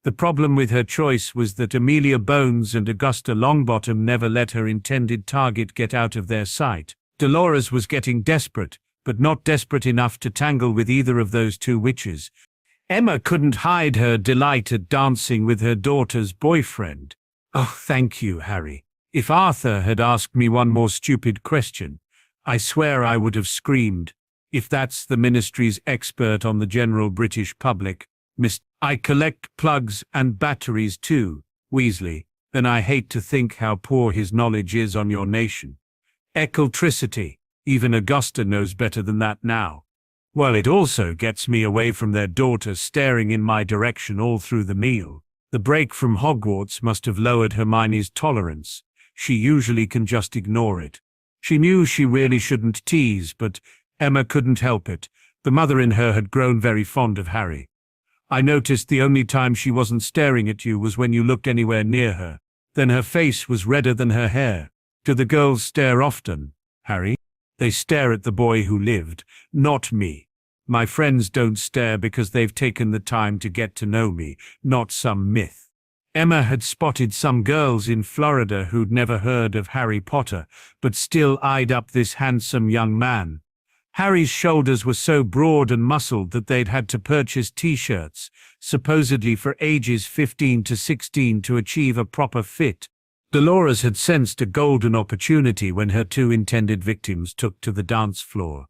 The problem with her choice was that Amelia Bones and Augusta Longbottom never let her intended target get out of their sight. Dolores was getting desperate, but not desperate enough to tangle with either of those two witches. Emma couldn't hide her delight at dancing with her daughter's boyfriend. Oh, thank you, Harry. If Arthur had asked me one more stupid question, I swear I would have screamed. If that's the ministry's expert on the general British public, I collect plugs and batteries too, Weasley, then I hate to think how poor his knowledge is on your nation. Eclectricity, even Augusta knows better than that now. Well, it also gets me away from their daughter staring in my direction all through the meal. The break from Hogwarts must have lowered Hermione's tolerance. She usually can just ignore it. She knew she really shouldn't tease, but Emma couldn't help it. The mother in her had grown very fond of Harry. I noticed the only time she wasn't staring at you was when you looked anywhere near her. Then her face was redder than her hair. Do the girls stare often, Harry? They stare at the boy who lived, not me. My friends don't stare because they've taken the time to get to know me, not some myth. Emma had spotted some girls in Florida who'd never heard of Harry Potter, but still eyed up this handsome young man. Harry's shoulders were so broad and muscled that they'd had to purchase t-shirts, supposedly for ages 15 to 16 to achieve a proper fit. Dolores had sensed a golden opportunity when her two intended victims took to the dance floor.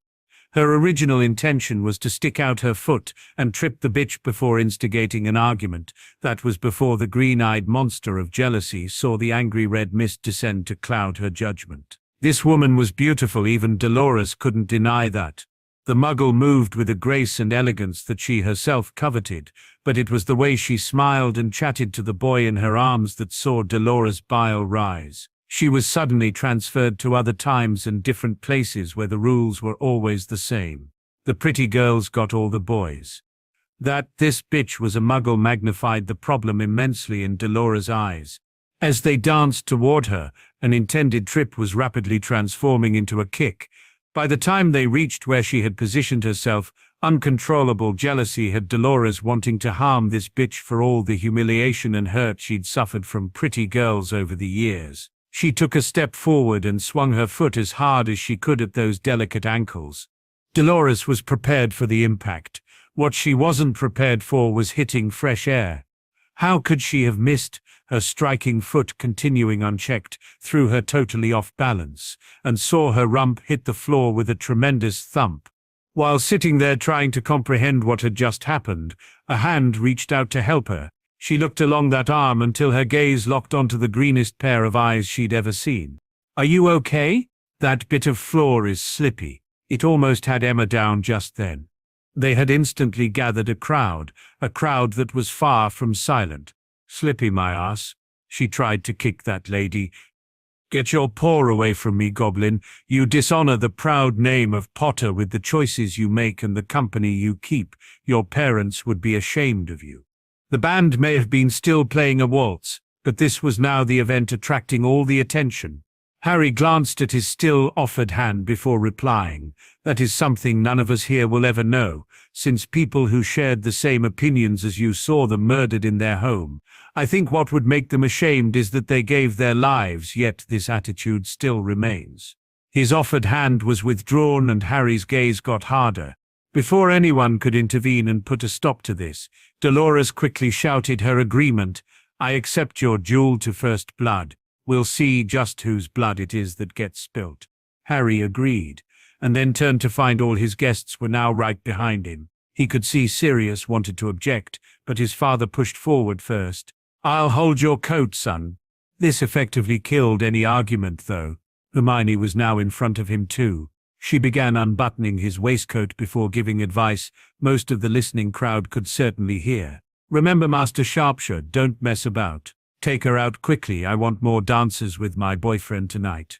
Her original intention was to stick out her foot and trip the bitch before instigating an argument. That was before the green-eyed monster of jealousy saw the angry red mist descend to cloud her judgment. This woman was beautiful, even Dolores couldn't deny that. The muggle moved with a grace and elegance that she herself coveted, but it was the way she smiled and chatted to the boy in her arms that saw Dolores' bile rise. She was suddenly transferred to other times and different places where the rules were always the same. The pretty girls got all the boys. That this bitch was a muggle magnified the problem immensely in Dolores' eyes. As they danced toward her, an intended trip was rapidly transforming into a kick. By the time they reached where she had positioned herself, uncontrollable jealousy had Dolores wanting to harm this bitch for all the humiliation and hurt she'd suffered from pretty girls over the years. She took a step forward and swung her foot as hard as she could at those delicate ankles. Dolores was prepared for the impact. What she wasn't prepared for was hitting fresh air. How could she have missed? Her striking foot continuing unchecked, threw her totally off balance, and saw her rump hit the floor with a tremendous thump. While sitting there trying to comprehend what had just happened, a hand reached out to help her. She looked along that arm until her gaze locked onto the greenest pair of eyes she'd ever seen. "Are you okay? That bit of floor is slippy." It almost had Emma down just then. They had instantly gathered a crowd that was far from silent. "Slippy, my ass." She tried to kick that lady. "Get your paw away from me, goblin. You dishonor the proud name of Potter with the choices you make and the company you keep. Your parents would be ashamed of you." The band may have been still playing a waltz, but this was now the event attracting all the attention. Harry glanced at his still offered hand before replying. "That is something none of us here will ever know, since people who shared the same opinions as you saw them murdered in their home. I think what would make them ashamed is that they gave their lives, yet this attitude still remains." His offered hand was withdrawn and Harry's gaze got harder. Before anyone could intervene and put a stop to this, Dolores quickly shouted her agreement. "I accept your duel to first blood. We'll see just whose blood it is that gets spilt." Harry agreed. and then turned to find all his guests were now right behind him. He could see Sirius wanted to object, but his father pushed forward first. "I'll hold your coat, son." This effectively killed any argument, though. Hermione was now in front of him too. She began unbuttoning his waistcoat before giving advice most of the listening crowd could certainly hear. "Remember, Master Sharpshot, don't mess about. Take her out quickly. I want more dances with my boyfriend tonight."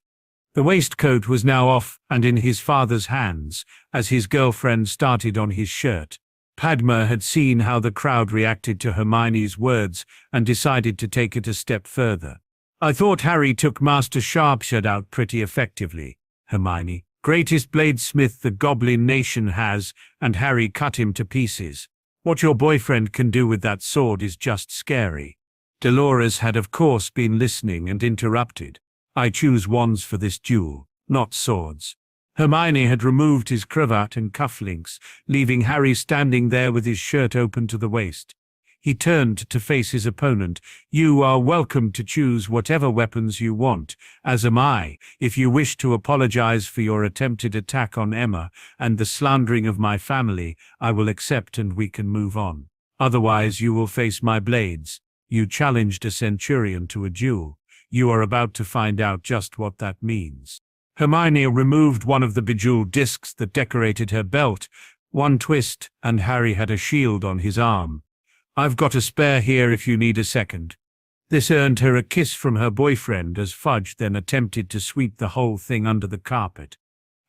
The waistcoat was now off and in his father's hands as his girlfriend started on his shirt. Padma had seen how the crowd reacted to Hermione's words and decided to take it a step further. "I thought Harry took Master Sharpshot out pretty effectively, Hermione. Greatest bladesmith the Goblin Nation has, and Harry cut him to pieces. What your boyfriend can do with that sword is just scary." Dolores had of course been listening and interrupted. "I choose wands for this duel, not swords." Hermione had removed his cravat and cufflinks, leaving Harry standing there with his shirt open to the waist. He turned to face his opponent. "You are welcome to choose whatever weapons you want, as am I. If you wish to apologize for your attempted attack on Emma and the slandering of my family, I will accept and we can move on. Otherwise you will face my blades. You challenged a centurion to a duel. You are about to find out just what that means." Hermione removed one of the bejeweled discs that decorated her belt. One twist, and Harry had a shield on his arm. "I've got a spare here if you need a second." This earned her a kiss from her boyfriend as Fudge then attempted to sweep the whole thing under the carpet.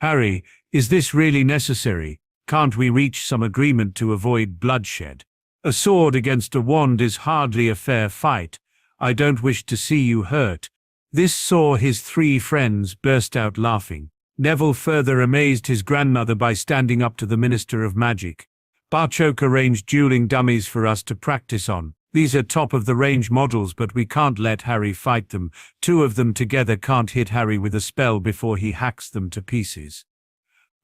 "Harry, is this really necessary? Can't we reach some agreement to avoid bloodshed? A sword against a wand is hardly a fair fight. I don't wish to see you hurt." This saw his three friends burst out laughing. Neville further amazed his grandmother by standing up to the Minister of Magic. "Barchoke arranged dueling dummies for us to practice on. These are top-of-the-range models, but we can't let Harry fight them. Two of them together can't hit Harry with a spell before he hacks them to pieces.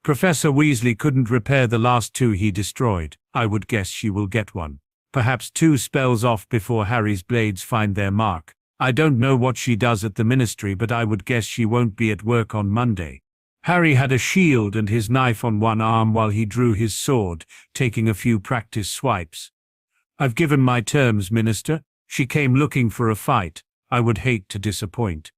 Professor Weasley couldn't repair the last two he destroyed. I would guess she will get one. Perhaps 2 spells off before Harry's blades find their mark. I don't know what she does at the Ministry, but I would guess she won't be at work on Monday." Harry had a shield and his knife on one arm while he drew his sword, taking a few practice swipes. "I've given my terms, Minister. She came looking for a fight. I would hate to disappoint.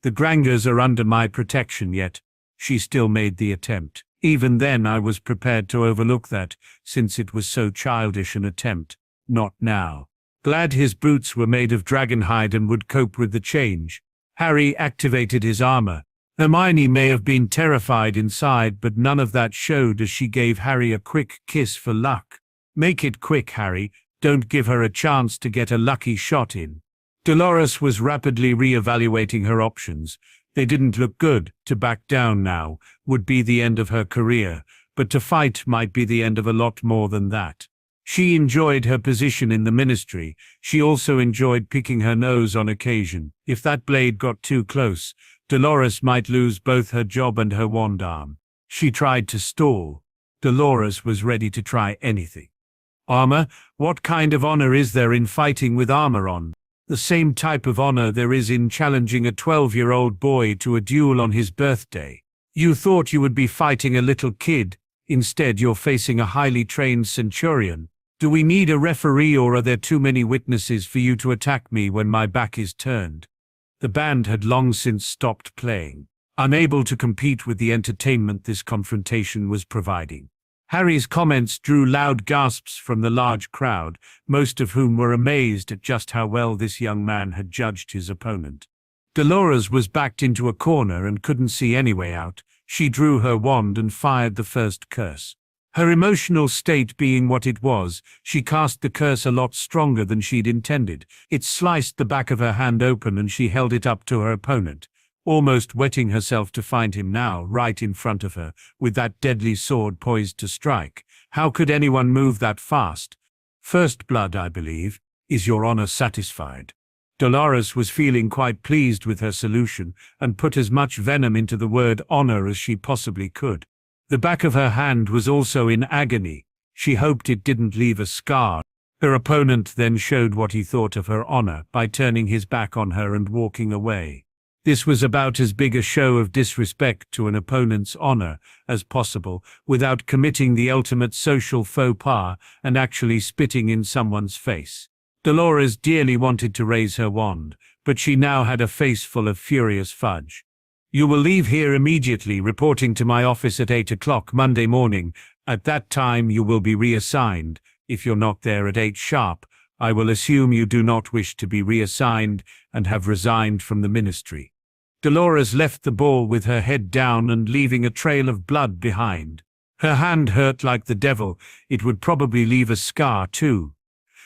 The Grangers are under my protection yet. She still made the attempt. Even then I was prepared to overlook that, since it was so childish an attempt. Not now. Glad his boots were made of dragonhide and would cope with the change." Harry activated his armor. Hermione may have been terrified inside, but none of that showed as she gave Harry a quick kiss for luck. "Make it quick, Harry. Don't give her a chance to get a lucky shot in." Dolores was rapidly re-evaluating her options. They didn't look good. To back down now would be the end of her career, but to fight might be the end of a lot more than that. She enjoyed her position in the Ministry. She also enjoyed picking her nose on occasion. If that blade got too close, Dolores might lose both her job and her wand arm. She tried to stall. Dolores was ready to try anything. "Armor? What kind of honor is there in fighting with armor on?" "The same type of honor there is in challenging a 12-year-old boy to a duel on his birthday. You thought you would be fighting a little kid. Instead you're facing a highly trained centurion. Do we need a referee, or are there too many witnesses for you to attack me when my back is turned?" The band had long since stopped playing, unable to compete with the entertainment this confrontation was providing. Harry's comments drew loud gasps from the large crowd, most of whom were amazed at just how well this young man had judged his opponent. Dolores was backed into a corner and couldn't see any way out. She drew her wand and fired the first curse. Her emotional state being what it was, she cast the curse a lot stronger than she'd intended. It sliced the back of her hand open and she held it up to her opponent, almost wetting herself to find him now right in front of her, with that deadly sword poised to strike. How could anyone move that fast? "First blood, I believe. Is your honor satisfied?" Dolores was feeling quite pleased with her solution and put as much venom into the word honor as she possibly could. The back of her hand was also in agony. She hoped it didn't leave a scar. Her opponent then showed what he thought of her honor by turning his back on her and walking away. This was about as big a show of disrespect to an opponent's honor as possible, without committing the ultimate social faux pas and actually spitting in someone's face. Dolores dearly wanted to raise her wand, but she now had a face full of furious fudge. "You will leave here immediately, reporting to my office at 8 o'clock Monday morning. At that time you will be reassigned. If you're not there at 8 sharp, I will assume you do not wish to be reassigned and have resigned from the ministry." Dolores left the ball with her head down and leaving a trail of blood behind. Her hand hurt like the devil. It would probably leave a scar too.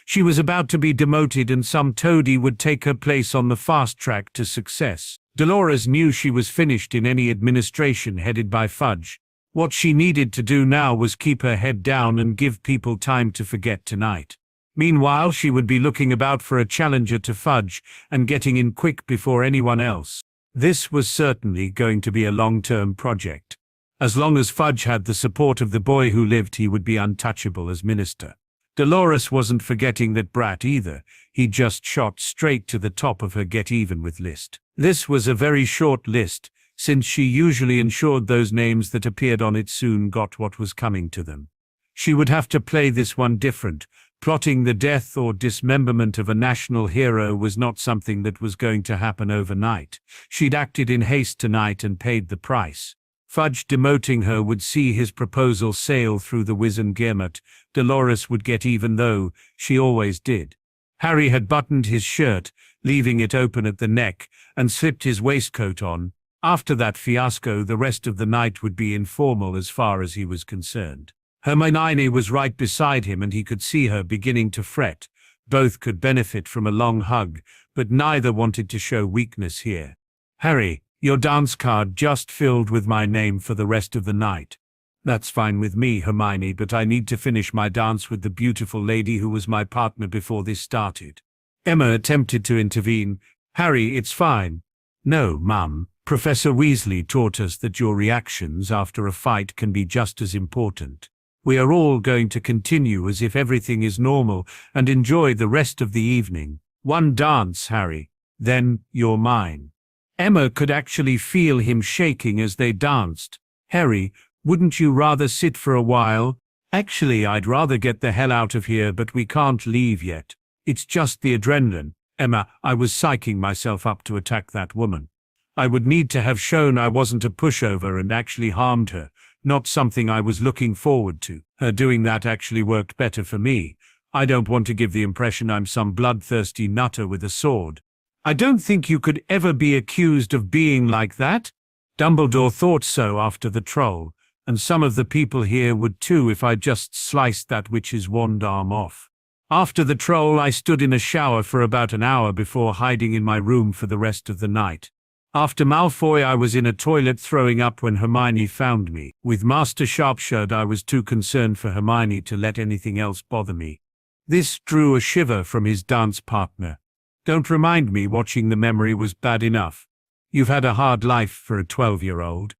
She was about to be demoted and some toady would take her place on the fast track to success. Dolores knew she was finished in any administration headed by Fudge. What she needed to do now was keep her head down and give people time to forget tonight. Meanwhile, she would be looking about for a challenger to Fudge and getting in quick before anyone else. This was certainly going to be a long-term project. As long as Fudge had the support of the boy who lived, he would be untouchable as minister. Dolores wasn't forgetting that brat either. He just shot straight to the top of her get-even with list. This was a very short list, since she usually ensured those names that appeared on it soon got what was coming to them. She would have to play this one different. Plotting the death or dismemberment of a national hero was not something that was going to happen overnight. She'd acted in haste tonight and paid the price. Fudge demoting her would see his proposal sail through the Wizengamot. Dolores would get even, though she always did. Harry had buttoned his shirt, leaving it open at the neck, and slipped his waistcoat on. After that fiasco, the rest of the night would be informal as far as he was concerned. Hermione was right beside him and he could see her beginning to fret. Both could benefit from a long hug, but neither wanted to show weakness here. "Harry, your dance card just filled with my name for the rest of the night." "That's fine with me, Hermione, but I need to finish my dance with the beautiful lady who was my partner before this started." Emma attempted to intervene. "Harry, it's fine." "No, Mum. Professor Weasley taught us that your reactions after a fight can be just as important. We are all going to continue as if everything is normal and enjoy the rest of the evening. One dance, Harry. Then you're mine." Emma could actually feel him shaking as they danced. "Harry, wouldn't you rather sit for a while?" "Actually, I'd rather get the hell out of here, but we can't leave yet. It's just the adrenaline." "Emma, I was psyching myself up to attack that woman. I would need to have shown I wasn't a pushover and actually harmed her. Not something I was looking forward to. Her doing that actually worked better for me. I don't want to give the impression I'm some bloodthirsty nutter with a sword." "I don't think you could ever be accused of being like that." "Dumbledore thought so after the troll, and some of the people here would too if I just sliced that witch's wand arm off. After the troll, I stood in a shower for about an hour before hiding in my room for the rest of the night. After Malfoy, I was in a toilet throwing up when Hermione found me. With Master Sharpshot, I was too concerned for Hermione to let anything else bother me." This drew a shiver from his dance partner. "Don't remind me, watching the memory was bad enough. You've had a hard life for a 12-year-old.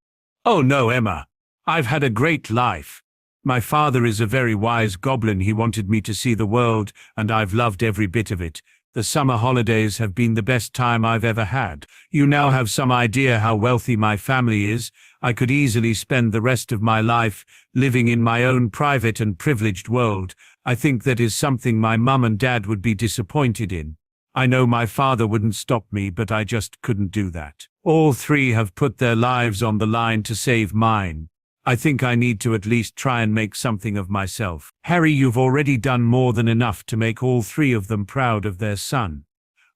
"Oh no, Emma. I've had a great life. My father is a very wise goblin. He wanted me to see the world, and I've loved every bit of it. The summer holidays have been the best time I've ever had. You now have some idea how wealthy my family is. I could easily spend the rest of my life living in my own private and privileged world. I think that is something my mum and dad would be disappointed in. I know my father wouldn't stop me, but I just couldn't do that. All three have put their lives on the line to save mine. I think I need to at least try and make something of myself." "Harry, you've already done more than enough to make all three of them proud of their son.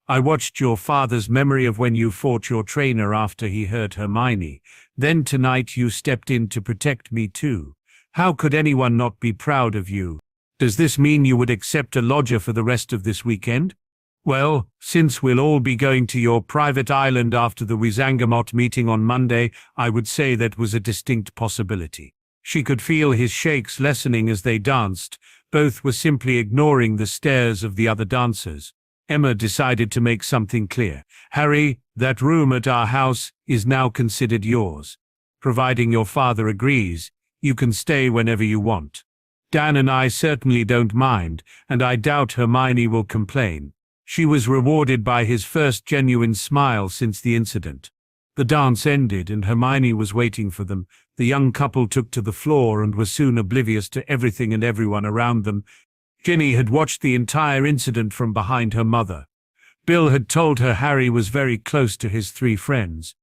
I watched your father's memory of when you fought your trainer after he hurt Hermione. Then tonight you stepped in to protect me too. How could anyone not be proud of you? Does this mean you would accept a lodger for the rest of this weekend?" "Well, since we'll all be going to your private island after the Wizengamot meeting on Monday, I would say that was a distinct possibility." She could feel his shakes lessening as they danced. Both were simply ignoring the stares of the other dancers. Emma decided to make something clear. "Harry, that room at our house is now considered yours. Providing your father agrees, you can stay whenever you want. Dan and I certainly don't mind, and I doubt Hermione will complain. She was rewarded by his first genuine smile since the incident. The dance ended and Hermione was waiting for them. The young couple took to the floor and were soon oblivious to everything and everyone around them. Ginny had watched the entire incident from behind her mother. Bill had told her Harry was very close to his 3 friends.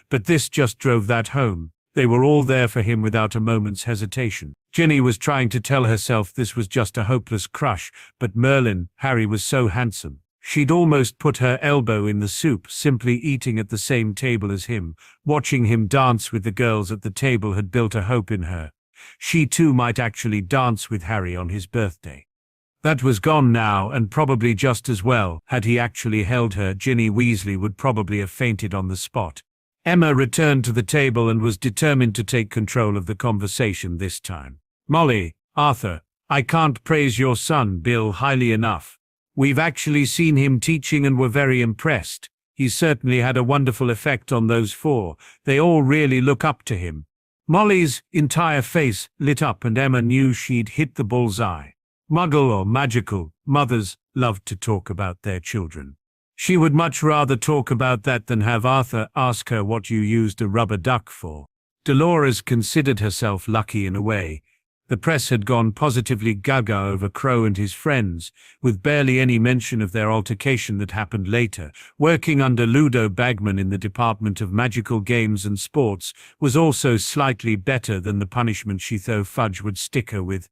But this just drove that home. They were all there for him without a moment's hesitation. Ginny was trying to tell herself this was just a hopeless crush, but Merlin, Harry was so handsome. She'd almost put her elbow in the soup, simply eating at the same table as him. Watching him dance with the girls at the table had built a hope in her. She too might actually dance with Harry on his birthday. That was gone now, and probably just as well. Had he actually held her, Ginny Weasley would probably have fainted on the spot. Emma returned to the table and was determined to take control of the conversation this time. Molly, Arthur, I can't praise your son, Bill, highly enough. We've actually seen him teaching and were very impressed. He's certainly had a wonderful effect on those 4. They all really look up to him. Molly's entire face lit up and Emma knew she'd hit the bullseye. Muggle or magical, mothers loved to talk about their children. She would much rather talk about that than have Arthur ask her what you used a rubber duck for. Dolores considered herself lucky in a way. The press had gone positively gaga over Crow and his friends, with barely any mention of their altercation that happened later. Working under Ludo Bagman in the Department of Magical Games and Sports was also slightly better than the punishment she thought Fudge would stick her with.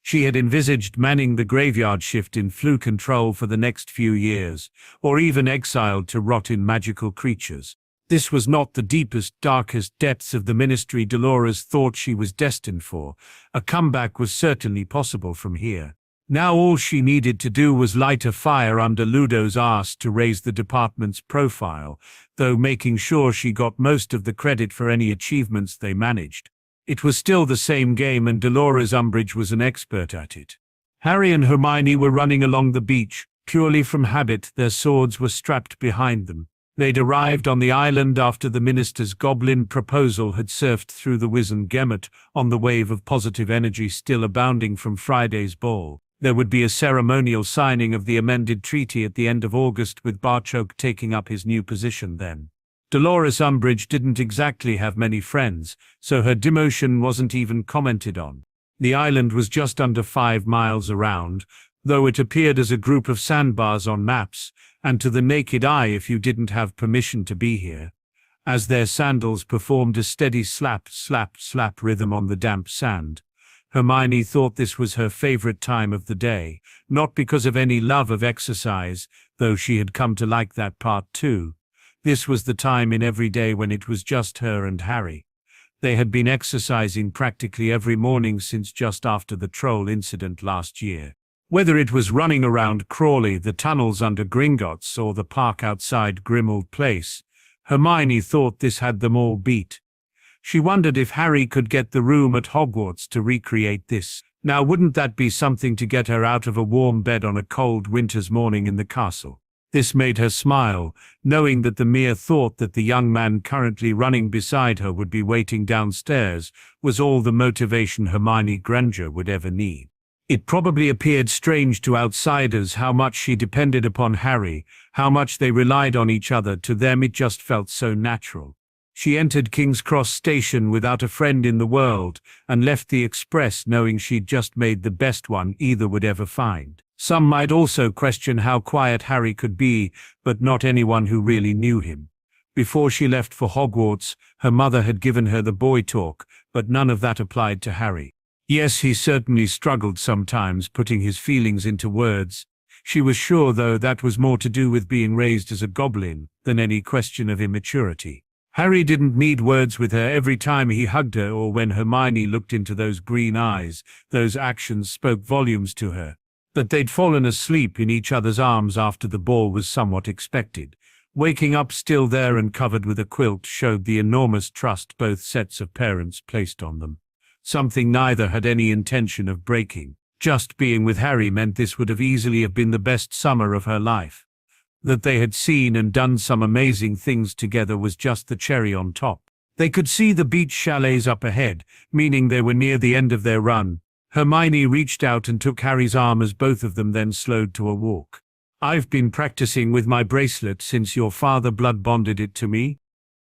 She had envisaged manning the graveyard shift in flu control for the next few years, or even exiled to rot in magical creatures. This was not the deepest, darkest depths of the ministry Dolores thought she was destined for. A comeback was certainly possible from here. Now all she needed to do was light a fire under Ludo's arse to raise the department's profile, though making sure she got most of the credit for any achievements they managed. It was still the same game and Dolores Umbridge was an expert at it. Harry and Hermione were running along the beach. Purely from habit, their swords were strapped behind them. They'd arrived on the island after the minister's goblin proposal had surfed through the Wizengamot on the wave of positive energy still abounding from Friday's ball. There would be a ceremonial signing of the amended treaty at the end of August, with Barchoke taking up his new position then. Dolores Umbridge didn't exactly have many friends, so her demotion wasn't even commented on. The island was just under 5 miles around, though it appeared as a group of sandbars on maps, and to the naked eye if you didn't have permission to be here, as their sandals performed a steady slap, slap, slap rhythm on the damp sand. Hermione thought this was her favorite time of the day, not because of any love of exercise, though she had come to like that part too. This was the time in every day when it was just her and Harry. They had been exercising practically every morning since just after the troll incident last year. Whether it was running around Crawley, the tunnels under Gringotts, or the park outside Grimmauld Place, Hermione thought this had them all beat. She wondered if Harry could get the room at Hogwarts to recreate this. Now wouldn't that be something to get her out of a warm bed on a cold winter's morning in the castle? This made her smile, knowing that the mere thought that the young man currently running beside her would be waiting downstairs was all the motivation Hermione Granger would ever need. It probably appeared strange to outsiders how much she depended upon Harry, how much they relied on each other. To them it just felt so natural. She entered King's Cross Station without a friend in the world, and left the express knowing she'd just made the best one either would ever find. Some might also question how quiet Harry could be, but not anyone who really knew him. Before she left for Hogwarts, her mother had given her the boy talk, but none of that applied to Harry. Yes, he certainly struggled sometimes putting his feelings into words. She was sure, though, that was more to do with being raised as a goblin than any question of immaturity. Harry didn't need words with her every time he hugged her or when Hermione looked into those green eyes. Those actions spoke volumes to her. That they'd fallen asleep in each other's arms after the ball was somewhat expected. Waking up still there and covered with a quilt showed the enormous trust both sets of parents placed on them. Something neither had any intention of breaking. Just being with Harry meant this would have easily been the best summer of her life. That they had seen and done some amazing things together was just the cherry on top. They could see the beach chalets up ahead, meaning they were near the end of their run. Hermione reached out and took Harry's arm as both of them then slowed to a walk. I've been practicing with my bracelet since your father blood bonded it to me.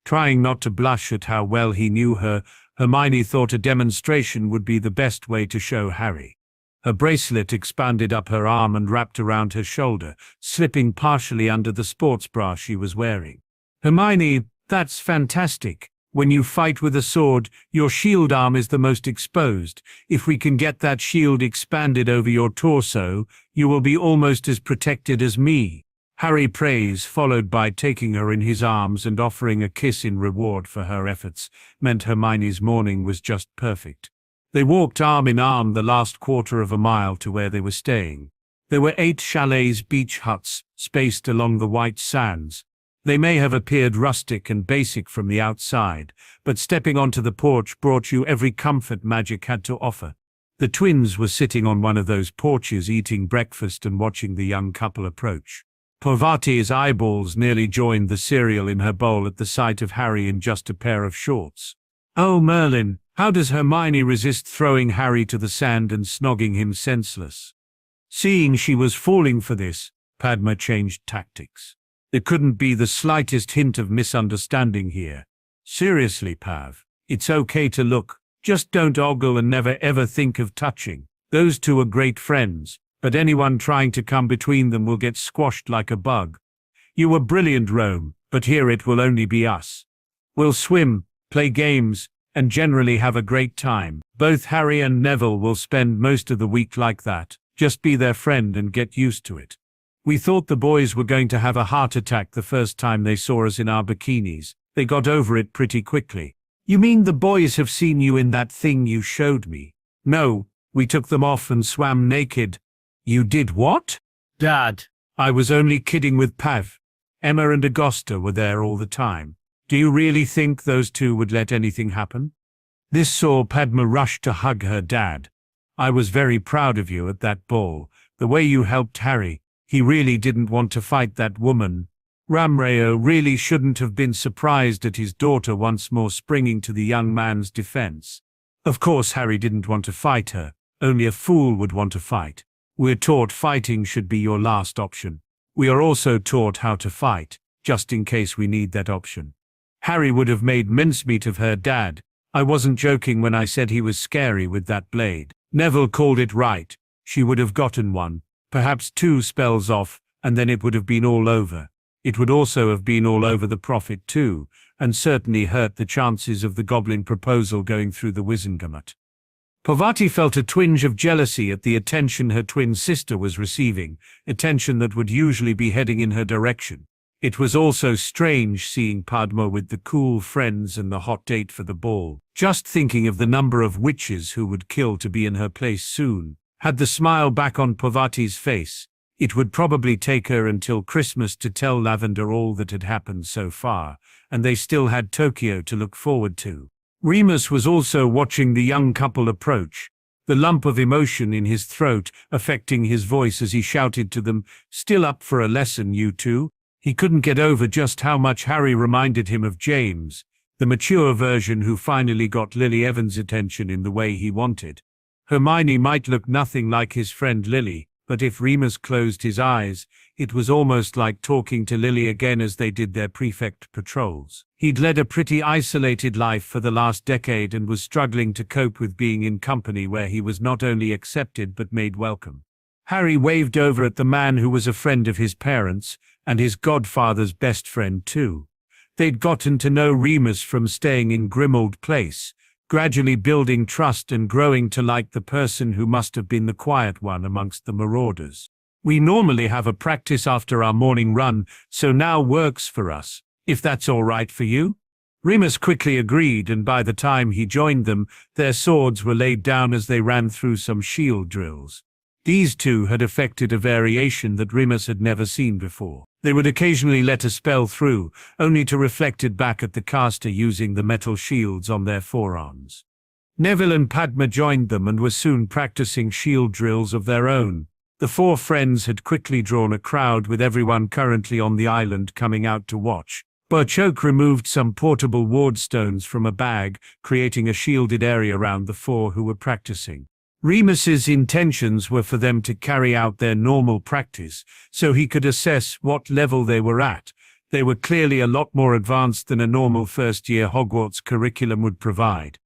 Trying not to blush at how well he knew her, Hermione thought a demonstration would be the best way to show Harry. Her bracelet expanded up her arm and wrapped around her shoulder, slipping partially under the sports bra she was wearing. Hermione, that's fantastic. When you fight with a sword, your shield arm is the most exposed. If we can get that shield expanded over your torso, you will be almost as protected as me. Harry prays, followed by taking her in his arms and offering a kiss in reward for her efforts, meant Hermione's morning was just perfect. They walked arm in arm the last quarter of a mile to where they were staying. There were 8 chalets, beach huts, spaced along the white sands. They may have appeared rustic and basic from the outside, but stepping onto the porch brought you every comfort magic had to offer. The twins were sitting on one of those porches eating breakfast and watching the young couple approach. Parvati's eyeballs nearly joined the cereal in her bowl at the sight of Harry in just a pair of shorts. Oh Merlin, how does Hermione resist throwing Harry to the sand and snogging him senseless? Seeing she was falling for this, Padma changed tactics. There couldn't be the slightest hint of misunderstanding here. Seriously, Pav, it's okay to look, just don't ogle and never ever think of touching. Those two are great friends, but anyone trying to come between them will get squashed like a bug. You were brilliant, Rome, but here it will only be us. We'll swim, play games, and generally have a great time. Both Harry and Neville will spend most of the week like that. Just be their friend and get used to it. We thought the boys were going to have a heart attack the first time they saw us in our bikinis. They got over it pretty quickly. You mean the boys have seen you in that thing you showed me? No, we took them off and swam naked. You did what? Dad. I was only kidding with Pav. Emma and Augusta were there all the time. Do you really think those two would let anything happen? This saw Padma rush to hug her dad. I was very proud of you at that ball. The way you helped Harry. He really didn't want to fight that woman. Ramrayo really shouldn't have been surprised at his daughter once more springing to the young man's defense. Of course Harry didn't want to fight her. Only a fool would want to fight. We're taught fighting should be your last option. We are also taught how to fight, just in case we need that option. Harry would have made mincemeat of her dad. I wasn't joking when I said he was scary with that blade. Neville called it right. She would have gotten one, perhaps 2 spells off, and then it would have been all over. It would also have been all over the Prophet too, and certainly hurt the chances of the goblin proposal going through the Wizengamot. Parvati felt a twinge of jealousy at the attention her twin sister was receiving, attention that would usually be heading in her direction. It was also strange seeing Padma with the cool friends and the hot date for the ball. Just thinking of the number of witches who would kill to be in her place soon had the smile back on Parvati's face. It would probably take her until Christmas to tell Lavender all that had happened so far, and they still had Tokyo to look forward to. Remus was also watching the young couple approach, the lump of emotion in his throat affecting his voice as he shouted to them, "Still up for a lesson, you two?" He couldn't get over just how much Harry reminded him of James, the mature version who finally got Lily Evans' attention in the way he wanted. Hermione might look nothing like his friend Lily, but if Remus closed his eyes, it was almost like talking to Lily again as they did their prefect patrols. He'd led a pretty isolated life for the last decade and was struggling to cope with being in company where he was not only accepted but made welcome. Harry waved over at the man who was a friend of his parents, and his godfather's best friend too. They'd gotten to know Remus from staying in Grimmauld Place, gradually building trust and growing to like the person who must have been the quiet one amongst the marauders. "We normally have a practice after our morning run, so now works for us, if that's all right for you." Remus quickly agreed, and by the time he joined them, their swords were laid down as they ran through some shield drills. These two had effected a variation that Remus had never seen before. They would occasionally let a spell through, only to reflect it back at the caster using the metal shields on their forearms. Neville and Padma joined them and were soon practicing shield drills of their own. The 4 friends had quickly drawn a crowd, with everyone currently on the island coming out to watch. Burchoke removed some portable ward stones from a bag, creating a shielded area around the 4 who were practicing. Remus's intentions were for them to carry out their normal practice, so he could assess what level they were at. They were clearly a lot more advanced than a normal first-year Hogwarts curriculum would provide.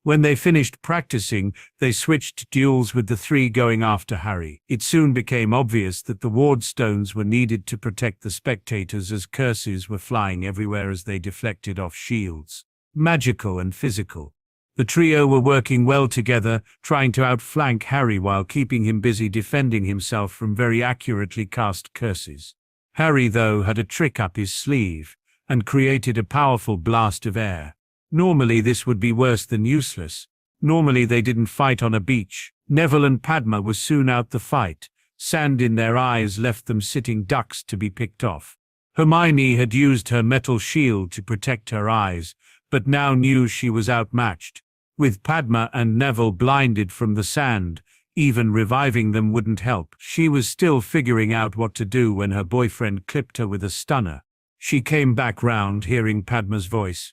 When they finished practicing, they switched to duels with the three going after Harry. It soon became obvious that the ward stones were needed to protect the spectators, as curses were flying everywhere as they deflected off shields, magical and physical. The trio were working well together, trying to outflank Harry while keeping him busy defending himself from very accurately cast curses. Harry, though, had a trick up his sleeve and created a powerful blast of air. Normally this would be worse than useless. Normally they didn't fight on a beach. Neville and Padma were soon out the fight. Sand in their eyes left them sitting ducks to be picked off. Hermione had used her metal shield to protect her eyes, but now knew she was outmatched. With Padma and Neville blinded from the sand, even reviving them wouldn't help. She was still figuring out what to do when her boyfriend clipped her with a stunner. She came back round, hearing Padma's voice.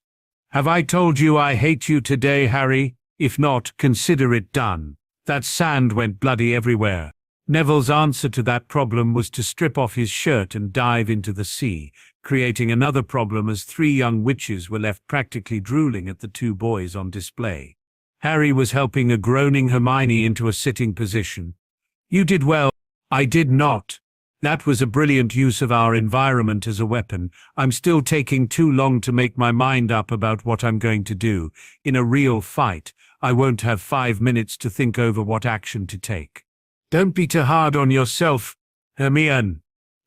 "Have I told you I hate you today, Harry? If not, consider it done." That sand went bloody everywhere. Neville's answer to that problem was to strip off his shirt and dive into the sea, creating another problem as three young witches were left practically drooling at the two boys on display. Harry was helping a groaning Hermione into a sitting position. "You did well." "I did not. That was a brilliant use of our environment as a weapon. I'm still taking too long to make my mind up about what I'm going to do. In a real fight, I won't have 5 minutes to think over what action to take." "Don't be too hard on yourself, Hermione."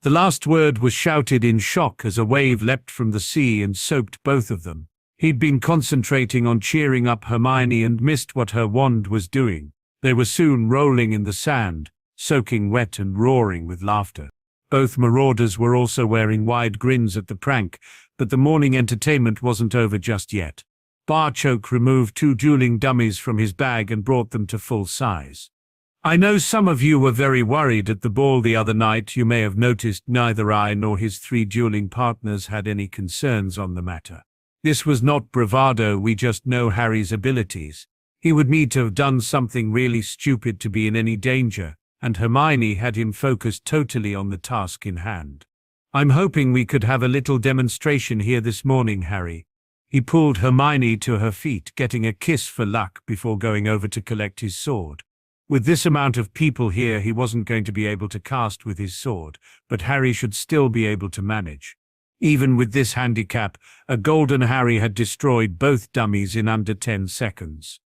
The last word was shouted in shock as a wave leapt from the sea and soaked both of them. He'd been concentrating on cheering up Hermione and missed what her wand was doing. They were soon rolling in the sand, soaking wet and roaring with laughter. Both marauders were also wearing wide grins at the prank, but the morning entertainment wasn't over just yet. Barchoke removed 2 dueling dummies from his bag and brought them to full size. "I know some of you were very worried at the ball the other night. You may have noticed neither I nor his 3 dueling partners had any concerns on the matter. This was not bravado, we just know Harry's abilities. He would need to have done something really stupid to be in any danger, and Hermione had him focused totally on the task in hand. I'm hoping we could have a little demonstration here this morning, Harry." He pulled Hermione to her feet, getting a kiss for luck before going over to collect his sword. With this amount of people here, he wasn't going to be able to cast with his sword, but Harry should still be able to manage. Even with this handicap, a golden Harry had destroyed both dummies in under 10 seconds.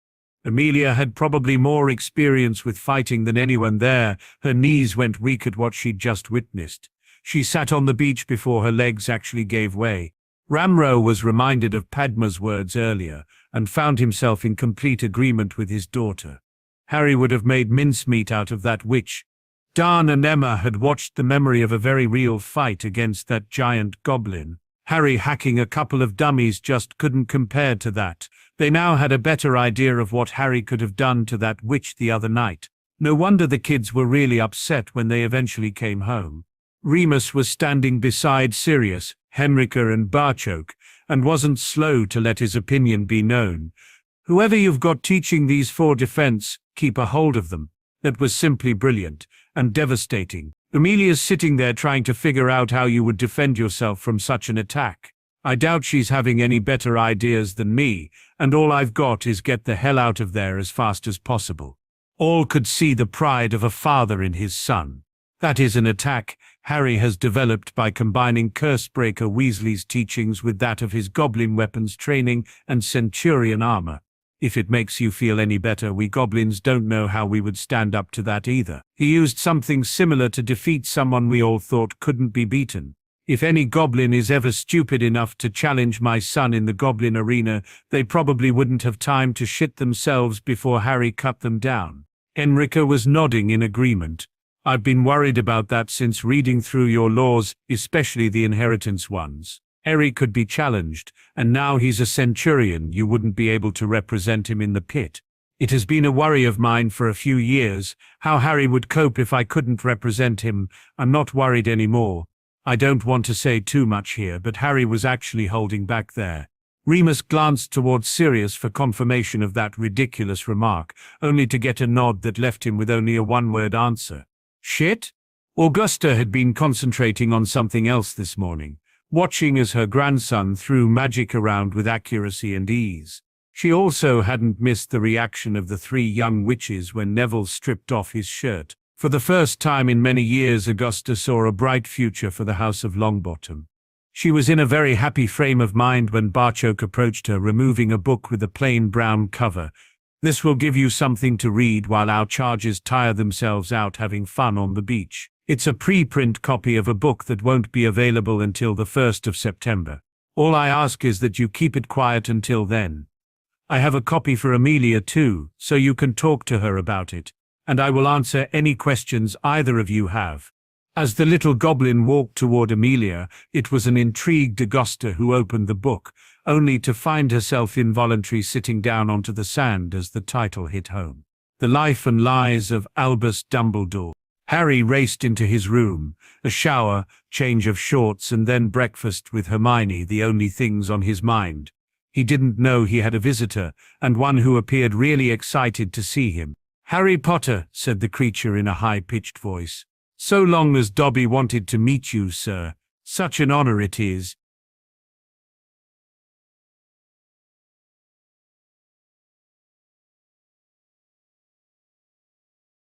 Amelia had probably more experience with fighting than anyone there. Her knees went weak at what she'd just witnessed. She sat on the beach before her legs actually gave way. Ramro was reminded of Padma's words earlier and found himself in complete agreement with his daughter. Harry would have made mincemeat out of that witch. Dan and Emma had watched the memory of a very real fight against that giant goblin. Harry hacking a couple of dummies just couldn't compare to that. They now had a better idea of what Harry could have done to that witch the other night. No wonder the kids were really upset when they eventually came home. Remus was standing beside Sirius, Henrika and Barchoke, and wasn't slow to let his opinion be known. "Whoever you've got teaching these 4 defense, keep a hold of them." That was simply brilliant and devastating. Amelia's sitting there trying to figure out how you would defend yourself from such an attack. I doubt she's having any better ideas than me, and all I've got is get the hell out of there as fast as possible. All could see the pride of a father in his son. That is an attack Harry has developed by combining Cursebreaker Weasley's teachings with that of his goblin weapons training and centurion armor. If it makes you feel any better, we goblins don't know how we would stand up to that either. He used something similar to defeat someone we all thought couldn't be beaten. If any goblin is ever stupid enough to challenge my son in the goblin arena, they probably wouldn't have time to shit themselves before Harry cut them down. Enrica was nodding in agreement. I've been worried about that since reading through your laws, especially the inheritance ones. Harry could be challenged, and now he's a centurion, you wouldn't be able to represent him in the pit. It has been a worry of mine for a few years, how Harry would cope if I couldn't represent him. I'm not worried anymore. I don't want to say too much here, but Harry was actually holding back there. Remus glanced towards Sirius for confirmation of that ridiculous remark, only to get a nod that left him with only a one-word answer. Shit? Augusta had been concentrating on something else this morning, watching as her grandson threw magic around with accuracy and ease. She also hadn't missed the reaction of the three young witches when Neville stripped off his shirt. For the first time in many years, Augusta saw a bright future for the House of Longbottom. She was in a very happy frame of mind when Barchoke approached her, removing a book with a plain brown cover. This will give you something to read while our charges tire themselves out having fun on the beach. It's a preprint copy of a book that won't be available until the 1st of September. All I ask is that you keep it quiet until then. I have a copy for Amelia too, so you can talk to her about it, and I will answer any questions either of you have. As the little goblin walked toward Amelia, it was an intrigued Augusta who opened the book, only to find herself involuntarily sitting down onto the sand as the title hit home. The Life and Lies of Albus Dumbledore. Harry raced into his room, a shower, change of shorts, and then breakfast with Hermione, the only things on his mind. He didn't know he had a visitor, and one who appeared really excited to see him. "Harry Potter," said the creature in a high-pitched voice. "So long as Dobby wanted to meet you, sir. Such an honor it is.